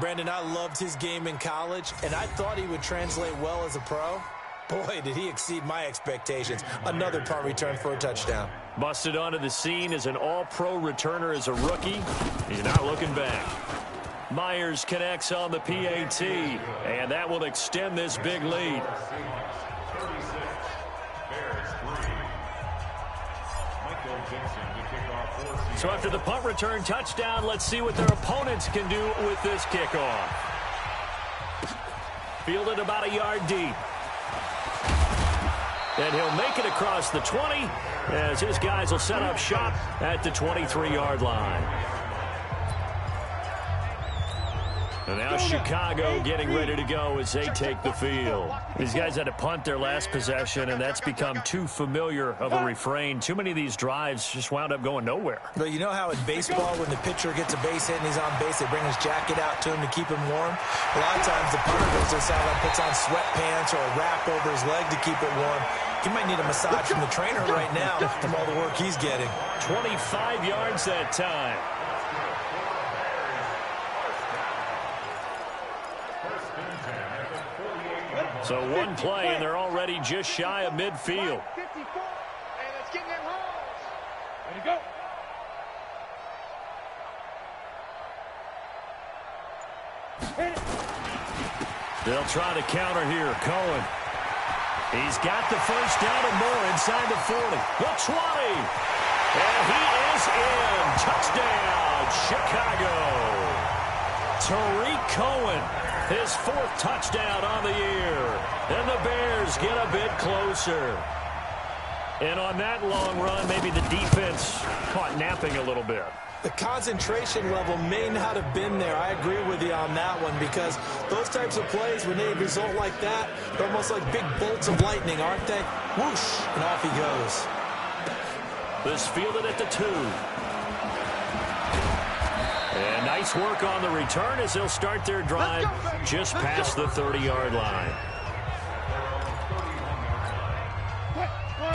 Brandon, I loved his game in college, and I thought he would translate well as a pro. Boy, did he exceed my expectations. Another punt return for a touchdown. Busted onto the scene as an all-pro returner as a rookie. He's not looking back. Myers connects on the PAT, and that will extend this big lead. So after the punt return touchdown, let's see what their opponents can do with this kickoff. Fielded about a yard deep. And he'll make it across the 20 as his guys will set up shop at the 23-yard line. And now Chicago getting ready to go as they take the field. These guys had to punt their last possession, and that's become too familiar of a refrain. Too many of these drives just wound up going nowhere. But you know how in baseball, when the pitcher gets a base hit and he's on base, they bring his jacket out to him to keep him warm? A lot of times the punter goes to the sideline, puts on sweatpants or a wrap over his leg to keep it warm. He might need a massage from the trainer right now from all the work he's getting. 25 yards that time. So one play, and they're already just shy of midfield. 54, and it's getting in rolls. Ready to go. They'll try to counter here. Cohen. He's got the first down and more inside the 40. The 20. And he is in. Touchdown, Chicago. Tariq Cohen. His 4th touchdown on the year. And the Bears get a bit closer. And on that long run, maybe the defense caught napping a little bit. The concentration level may not have been there. I agree with you on that one, because those types of plays, when they result like that, they're almost like big bolts of lightning, aren't they? Whoosh, and off he goes. This fielded at the 2. And nice work on the return as they'll start their drive just past the 30-yard line.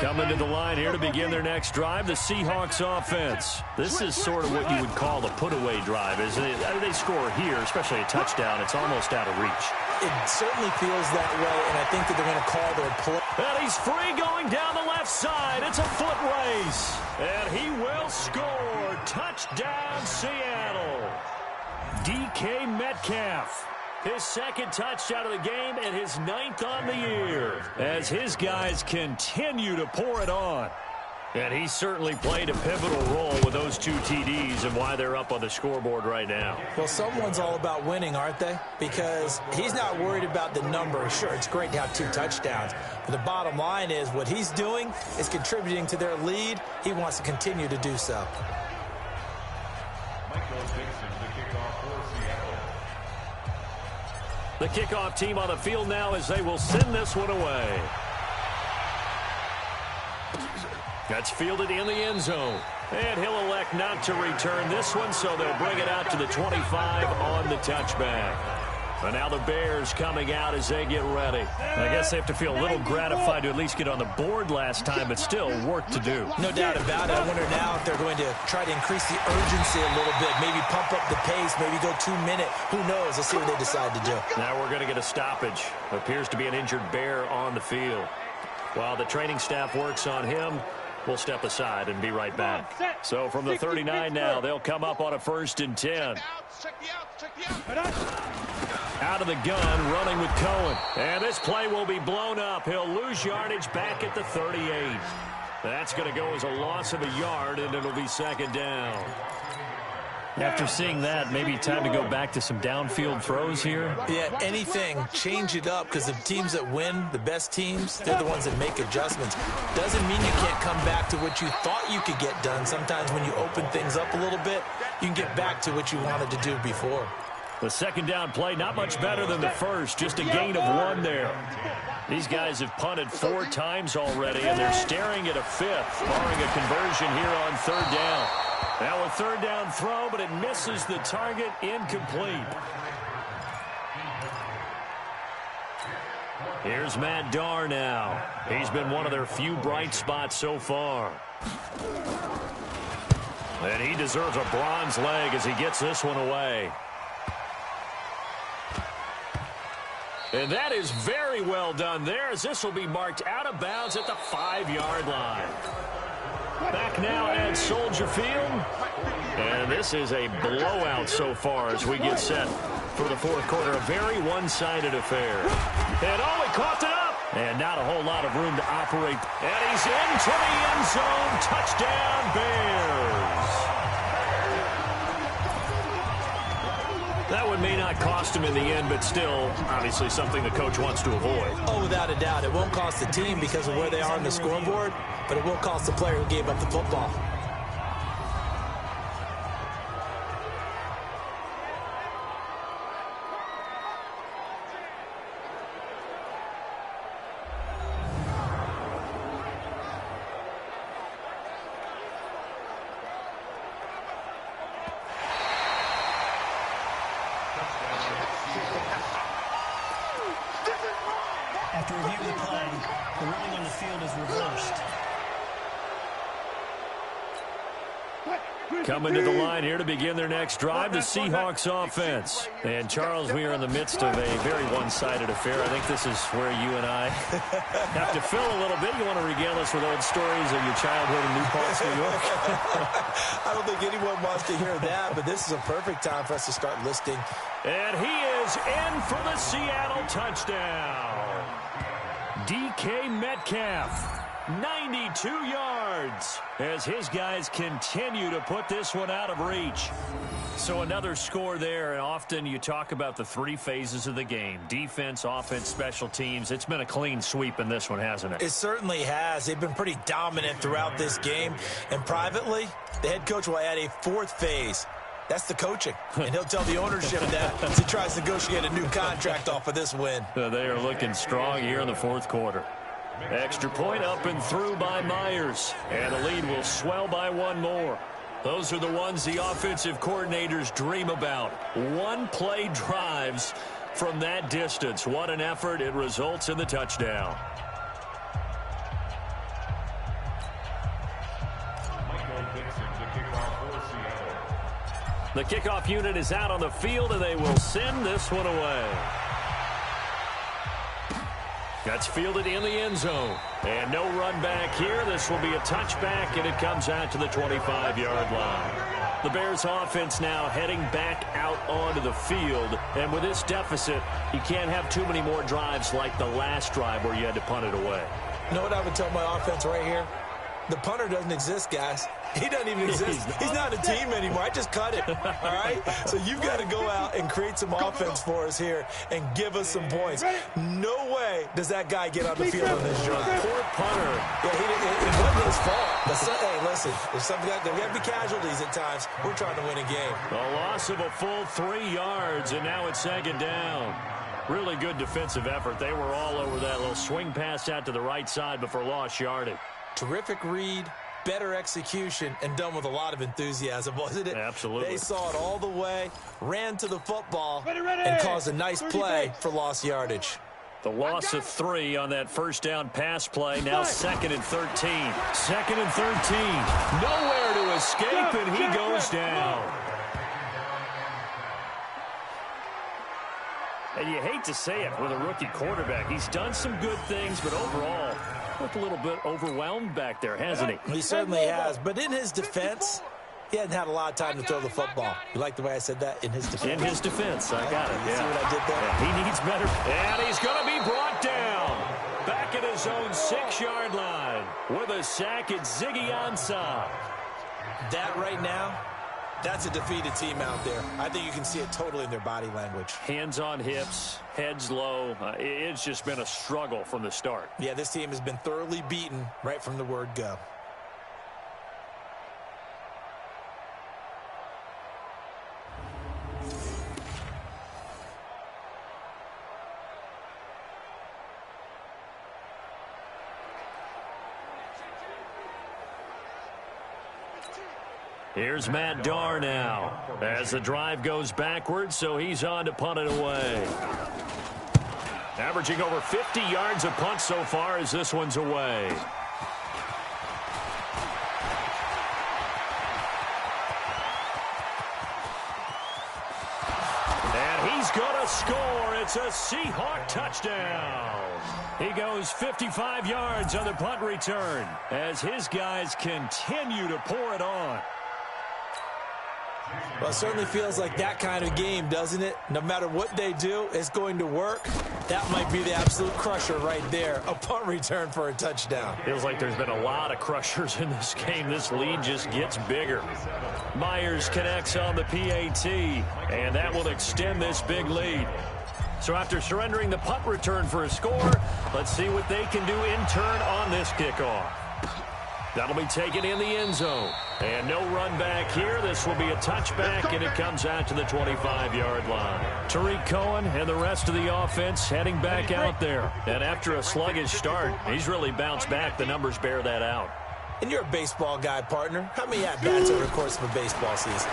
Coming to the line here to begin their next drive, the Seahawks offense. This is sort of what you would call a put-away drive, isn't it? They score here, especially a touchdown. It's almost out of reach. It certainly feels that way, and I think that they're going to call their play. And he's free going down the left side. It's a foot race. And he will score. Touchdown, Seattle. DK Metcalf. His 2nd touchdown of the game and his 9th on the year as his guys continue to pour it on. And he certainly played a pivotal role with those 2 TDs and why they're up on the scoreboard right now. Well, someone's all about winning, aren't they? Because he's not worried about the number. Sure, it's great to have 2 touchdowns. But the bottom line is what he's doing is contributing to their lead. He wants to continue to do so. The kickoff team on the field now as they will send this one away. That's fielded in the end zone. And he'll elect not to return this one, so they'll bring it out to the 25 on the touchback. And now the Bears coming out as they get ready. I guess they have to feel a little gratified to at least get on the board last time, but still work to do. No doubt about it. I wonder now if they're going to try to increase the urgency a little bit, maybe pump up the pace, maybe go 2-minute. Who knows? Let's see what they decide to do. Now we're going to get a stoppage. Appears to be an injured Bear on the field. While the training staff works on him, we'll step aside and be right back. So from the 39 now, they'll come up on a 1st and 10. Out of the gun, running with Cohen. And this play will be blown up. He'll lose yardage back at the 38. That's going to go as a loss of a yard, and it'll be 2nd down. After seeing that, maybe time to go back to some downfield throws here. Yeah, anything. Change it up, because the teams that win, the best teams, they're the ones that make adjustments. Doesn't mean you can't come back to what you thought you could get done. Sometimes when you open things up a little bit, you can get back to what you wanted to do before. The 2nd down play, not much better than the first, just a gain of 1 there. These guys have punted 4 times already, and they're staring at a 5th, barring a conversion here on 3rd down. Now a 3rd down throw, but it misses the target, incomplete. Here's Matt Darr now. He's been one of their few bright spots so far. And he deserves a bronze leg as he gets this one away. And that is very well done there, as this will be marked out of bounds at the 5-yard line. Back now at Soldier Field. And this is a blowout so far as we get set for the 4th quarter. A very one-sided affair. And oh, he coughed it up. And not a whole lot of room to operate. And he's into the end zone. Touchdown, Bears. That one may not cost him in the end, but still, obviously something the coach wants to avoid. Oh, without a doubt. It won't cost the team because of where they are on the scoreboard, but it will cost the player who gave up the football. After reviewing the play, the ruling on the field is reversed. Coming to the line here to begin their next drive, the Seahawks offense. And, Charles, we are in the midst of a very one-sided affair. I think this is where you and I have to fill a little bit. You want to regale us with old stories of your childhood in New Paltz, New York? I don't think anyone wants to hear that, but this is a perfect time for us to start listing. And he is in for the Seattle touchdown. DK Metcalf. 92 yards as his guys continue to put this one out of reach. So another score there, and often you talk about the 3 phases of the game. Defense, offense, special teams. It's been a clean sweep in this one, hasn't it? It certainly has. They've been pretty dominant throughout this game. And privately, the head coach will add a 4th phase. That's the coaching. And he'll tell the ownership that as he tries to negotiate a new contract off of this win. They are looking strong here in the 4th quarter. Extra point up and through by Myers. And the lead will swell by 1 more. Those are the ones the offensive coordinators dream about. 1-play drives from that distance. What an effort. It results in the touchdown. The kickoff unit is out on the field, and they will send this one away. That's fielded in the end zone. And no run back here. This will be a touchback, and it comes out to the 25-yard line. The Bears offense now heading back out onto the field. And with this deficit, you can't have too many more drives like the last drive where you had to punt it away. You know what I would tell my offense right here? The punter doesn't exist, guys. He doesn't even exist. He's not a team anymore. I just cut it, all right? So you've got to go out and create some offense for us here and give us some points. No way does that guy get on the field on this drive. Poor punter. Yeah, it wasn't his fault. But hey, listen, there's something like that. We have to be casualties at times. We're trying to win a game. A loss of a full 3 yards, and now it's 2nd down. Really good defensive effort. They were all over that little swing pass out to the right side before lost yardage. Terrific read, better execution, and done with a lot of enthusiasm, wasn't it? Absolutely. They saw it all the way, ran to the football, and caused a nice play for lost yardage. The loss of 3 on that first down pass play. Now 2nd and 13. 2nd and 13. Nowhere to escape, and he goes down. And you hate to say it with a rookie quarterback. He's done some good things, but overall, looked a little bit overwhelmed back there, hasn't he? He certainly has. But in his defense, he hadn't had a lot of time to throw the football. You like the way I said that? In his defense. In his defense. I got it. You see what I did there? Yeah, he needs better. And he's going to be brought down. Back at his own 6-yard line with a sack. It's Ziggy Ansah. That right now, that's a defeated team out there. I think you can see it totally in their body language. Hands on hips, heads low. It's just been a struggle from the start. Yeah, this team has been thoroughly beaten right from the word go. Here's Matt Darr now as the drive goes backwards, so he's on to punt it away. Averaging over 50 yards a punt so far as this one's away. And he's going to score. It's a Seahawk touchdown. He goes 55 yards on the punt return as his guys continue to pour it on. Well, it certainly feels like that kind of game, doesn't it? No matter what they do, it's going to work. That might be the absolute crusher right there. A punt return for a touchdown. Feels like there's been a lot of crushers in this game. This lead just gets bigger. Myers connects on the PAT, and that will extend this big lead. So after surrendering the punt return for a score, let's see what they can do in turn on this kickoff. That'll be taken in the end zone. And no run back here. This will be a touchback, and it comes out to the 25-yard line. Tariq Cohen and the rest of the offense heading back out there. And after a sluggish start, he's really bounced back. The numbers bear that out. And you're a baseball guy, partner. How many at-bats over the course of a baseball season?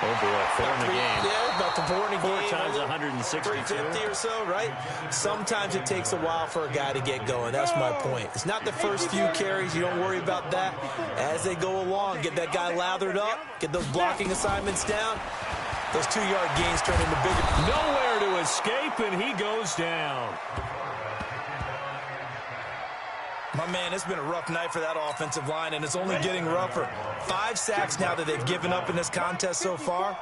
Oh, boy, 4 in the game. Yeah, about the 4 in a game. 4 times 162. 350 or so, right? Sometimes it takes a while for a guy to get going. That's my point. It's not the first few carries. You don't worry about that. As they go along, get that guy lathered up, get those blocking assignments down. Those 2-yard gains turn into bigger. Nowhere to escape, and he goes down. My man, it's been a rough night for that offensive line, and it's only getting rougher. 5 sacks now that they've given up in this contest so far.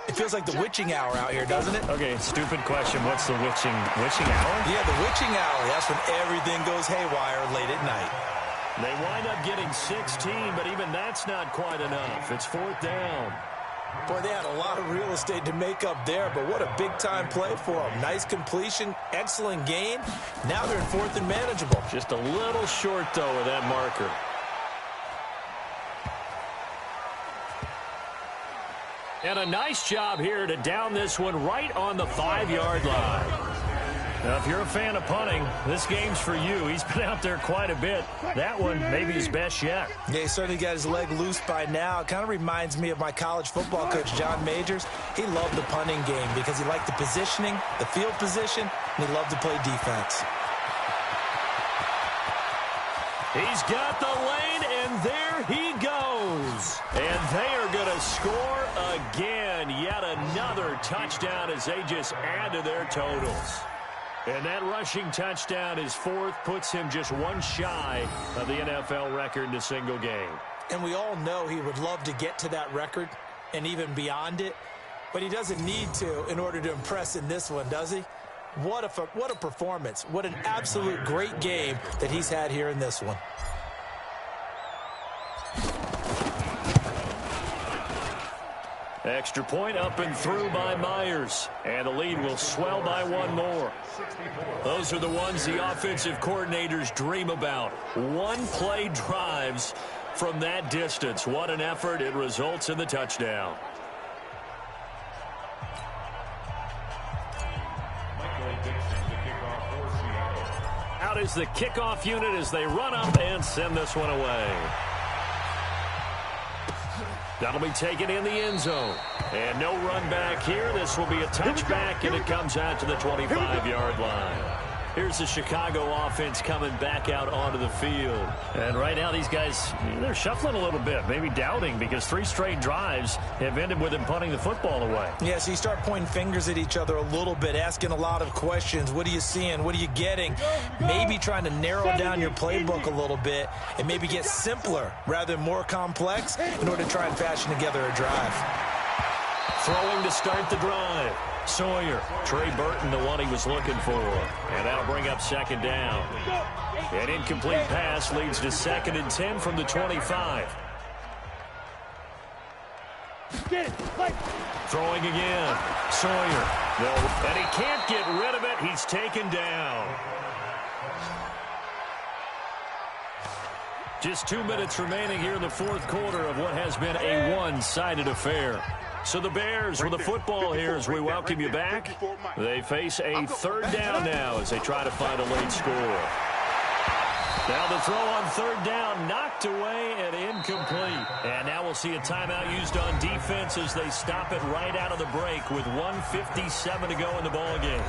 It feels like the witching hour out here, doesn't it? Okay, stupid question. What's the witching hour? Yeah, the witching hour. That's when everything goes haywire late at night. They wind up getting 16, but even that's not quite enough. It's 4th down. Boy, they had a lot of real estate to make up there, but what a big-time play for them. Nice completion, excellent gain. Now they're in 4th and manageable. Just a little short, though, of that marker. And a nice job here to down this one right on the 5-yard line. Now, if you're a fan of punting, this game's for you. He's been out there quite a bit. That one maybe his best yet. Yeah, he certainly got his leg loose by now. It kind of reminds me of my college football coach, John Majors. He loved the punting game because he liked the positioning, the field position, and he loved to play defense. He's got the lane, and there he goes. And they are going to score again. Yet another touchdown as they just add to their totals. And that rushing touchdown is 4th, puts him just 1 shy of the NFL record in a single game. And we all know he would love to get to that record and even beyond it, but he doesn't need to in order to impress in this one, does he? What a performance. What an absolute great game that he's had here in this one. Extra point up and through by Myers. And the lead will swell by 1 more. Those are the ones the offensive coordinators dream about. 1-play drives from that distance. What an effort. It results in the touchdown. Out is the kickoff unit as they run up and send this one away. That'll be taken in the end zone. And no run back here. This will be a touchback, and it comes out to the 25-yard line. Here's the Chicago offense coming back out onto the field. And right now these guys, they're shuffling a little bit, maybe doubting, because 3 straight drives have ended with them punting the football away. Yeah, so you start pointing fingers at each other a little bit, asking a lot of questions. What are you seeing? What are you getting? Maybe trying to narrow down your playbook a little bit and maybe get simpler rather than more complex in order to try and fashion together a drive. Throwing to start the drive. Sawyer. Trey Burton, the one he was looking for. And that'll bring up second down. An incomplete pass leads to 2nd and 10 from the 25. Throwing again. Sawyer. No, and he can't get rid of it. He's taken down. Just 2 minutes remaining here in the 4th quarter of what has been a one-sided affair. So the Bears with the football here as we welcome you back. They face a 3rd down now as they try to find a late score. Now the throw on 3rd down, knocked away and incomplete. And now we'll see a timeout used on defense as they stop it right out of the break with 1:57 to go in the ballgame.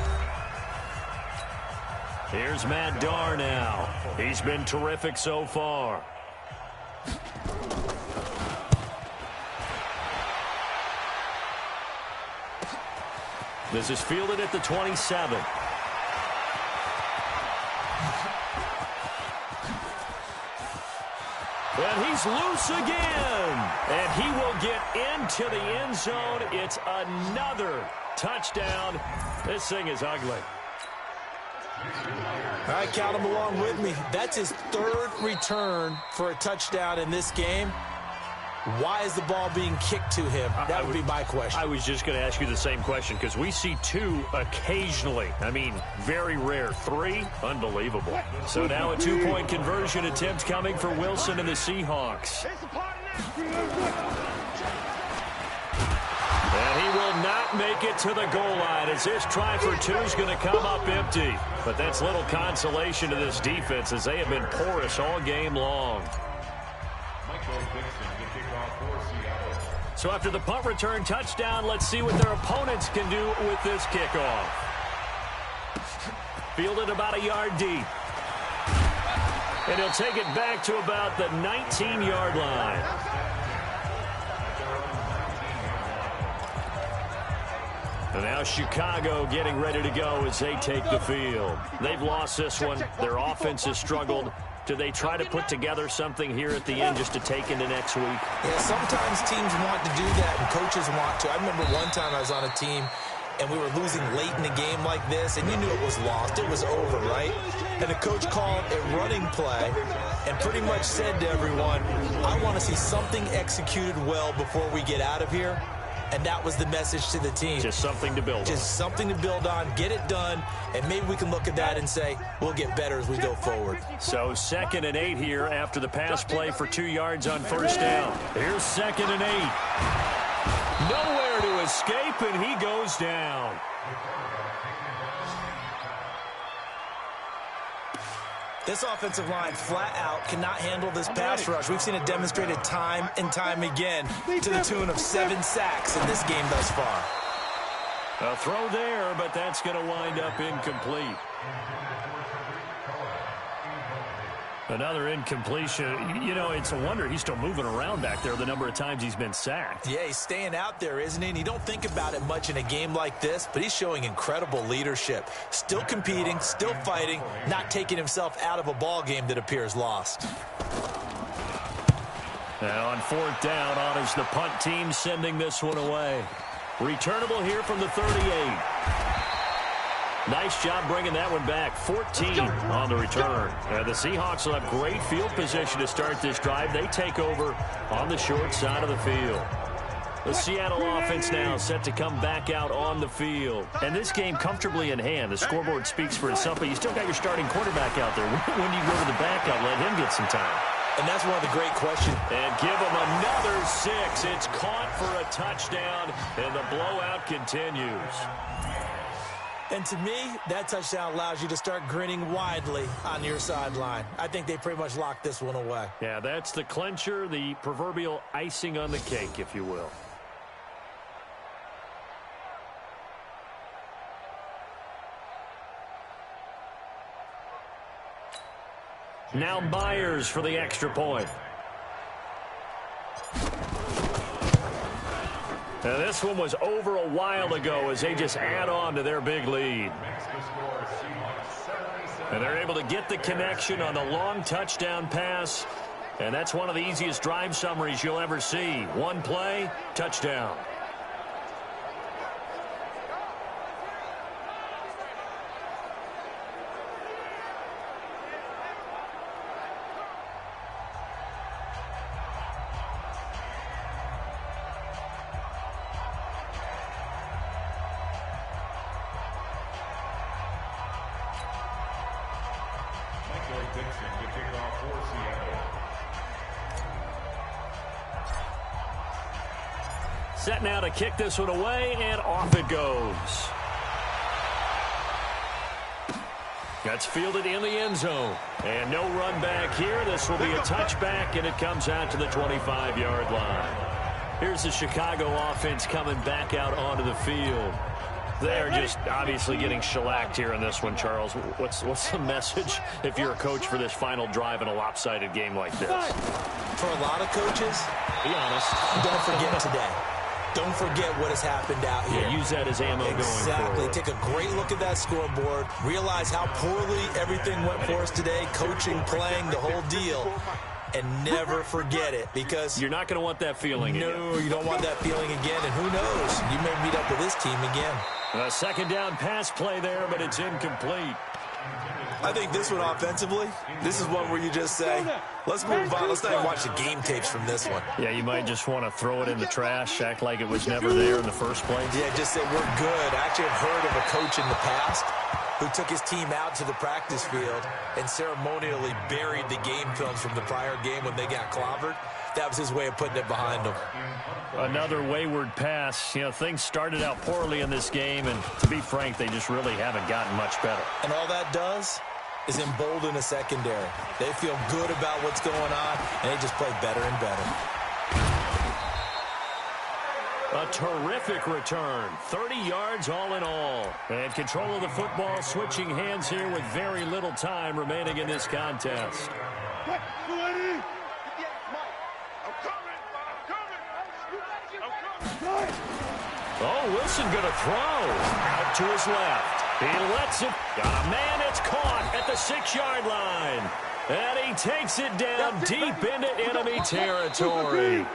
Here's Matt Darr now. He's been terrific so far. This is fielded at the 27. And he's loose again. And he will get into the end zone. It's another touchdown. This thing is ugly. All right, count him along with me. That's his 3rd return for a touchdown in this game. Why is the ball being kicked to him? That would be my question. I was just going to ask you the same question because we see 2 occasionally. I mean, very rare. 3, unbelievable. So now a 2-point conversion attempt coming for Wilson and the Seahawks. And he will not make it to the goal line as this try for 2 is going to come up empty. But that's little consolation to this defense as they have been porous all game long. So after the punt return touchdown, let's see what their opponents can do with this kickoff. Fielded about a yard deep. And he'll take it back to about the 19-yard line. And now Chicago getting ready to go as they take the field. They've lost this one. Their offense has struggled. Do they try to put together something here at the end just to take into next week? Yeah, sometimes teams want to do that and coaches want to. I remember one time I was on a team and we were losing late in a game like this, and you knew it was lost. It was over, right? And the coach called a running play and pretty much said to everyone, I want to see something executed well before we get out of here. And that was the message to the team. Just something to build on. Just something to build on, get it done, and maybe we can look at that and say, we'll get better as we go forward. So 2nd and 8 here after the pass play for 2 yards on 1st down. Here's 2nd and 8. Nowhere to escape, and he goes down. This offensive line flat out cannot handle this pass rush. We've seen it demonstrated time and time again to the tune of 7 sacks in this game thus far. A throw there, but that's going to wind up incomplete. Another incompletion. You know, it's a wonder he's still moving around back there the number of times he's been sacked. Yeah, he's staying out there, isn't he? And you don't think about it much in a game like this, but he's showing incredible leadership. Still competing, still fighting, not taking himself out of a ball game that appears lost. Now on 4th down, on is the punt team sending this one away. Returnable here from the 38. Nice job bringing that one back. 14 on the return. The Seahawks will have great field position to start this drive. They take over on the short side of the field. The Seattle offense now set to come back out on the field. And this game comfortably in hand. The scoreboard speaks for itself, but you still got your starting quarterback out there. When do you go to the backup? Let him get some time. And that's one of the great questions. And give him another 6. It's caught for a touchdown, and the blowout continues. And to me, that touchdown allows you to start grinning widely on your sideline. I think they pretty much locked this one away. Yeah, that's the clincher, the proverbial icing on the cake, if you will. Now Myers for the extra point. Now this one was over a while ago as they just add on to their big lead. And they're able to get the connection on the long touchdown pass. And that's one of the easiest drive summaries you'll ever see. One play, touchdown. Set now to kick this one away, and off it goes. That's fielded in the end zone. And no run back here. This will be a touchback, and it comes out to the 25-yard line. Here's the Chicago offense coming back out onto the field. They're just obviously getting shellacked here in this one, Charles. What's the message if you're a coach for this final drive in a lopsided game like this? For a lot of coaches, be honest, don't forget today. Don't forget what has happened out here. Yeah, use that as ammo going forward. Exactly. Take a great look at that scoreboard. Realize how poorly everything went for us today. Coaching, playing, the whole deal. And never forget it, because you're not going to want that feeling again. No, you don't want that feeling again. And who knows? You may meet up with this team again. A second down pass play there, but it's incomplete. I think this one offensively, this is one where you just say, let's move on. Let's not even watch the game tapes from this one. Yeah, you might just want to throw it in the trash, act like it was never there in the first place. Yeah, just say we're good. I actually have heard of a coach in the past who took his team out to the practice field and ceremonially buried the game films from the prior game when they got clobbered. That was his way of putting it behind them. Another wayward pass. You know, things started out poorly in this game, and to be frank, they just really haven't gotten much better. And all that does is embolden a secondary. They feel good about what's going on, and they just play better and better. A terrific return. 30 yards all in all. And control of the football switching hands here with very little time remaining in this contest. Oh, Wilson going to throw. Out to his left. He lets it. Got a man. It's caught at the 6-yard line. And he takes it down deep into enemy territory.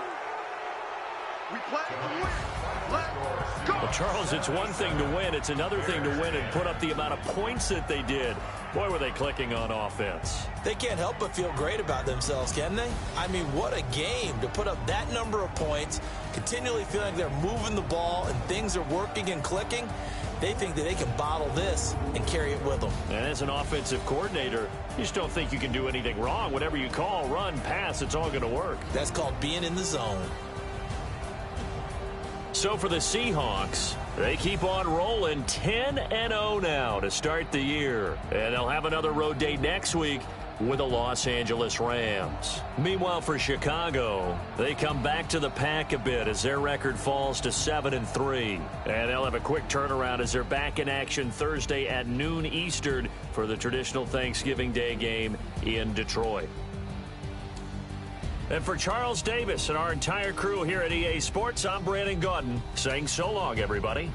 Well, Charles, it's one thing to win. It's another thing to win and put up the amount of points that they did. Boy, were they clicking on offense. They can't help but feel great about themselves, can they? I mean, what a game to put up that number of points, continually feeling like they're moving the ball and things are working and clicking. They think that they can bottle this and carry it with them. And as an offensive coordinator, you just don't think you can do anything wrong. Whatever you call, run, pass, it's all going to work. That's called being in the zone. So for the Seahawks, they keep on rolling 10-0 now to start the year. And they'll have another road date next week with the Los Angeles Rams. Meanwhile, for Chicago, they come back to the pack a bit as their record falls to 7-3. And they'll have a quick turnaround as they're back in action Thursday at noon Eastern for the traditional Thanksgiving Day game in Detroit. And for Charles Davis and our entire crew here at EA Sports, I'm Brandon Gaudin saying so long, everybody.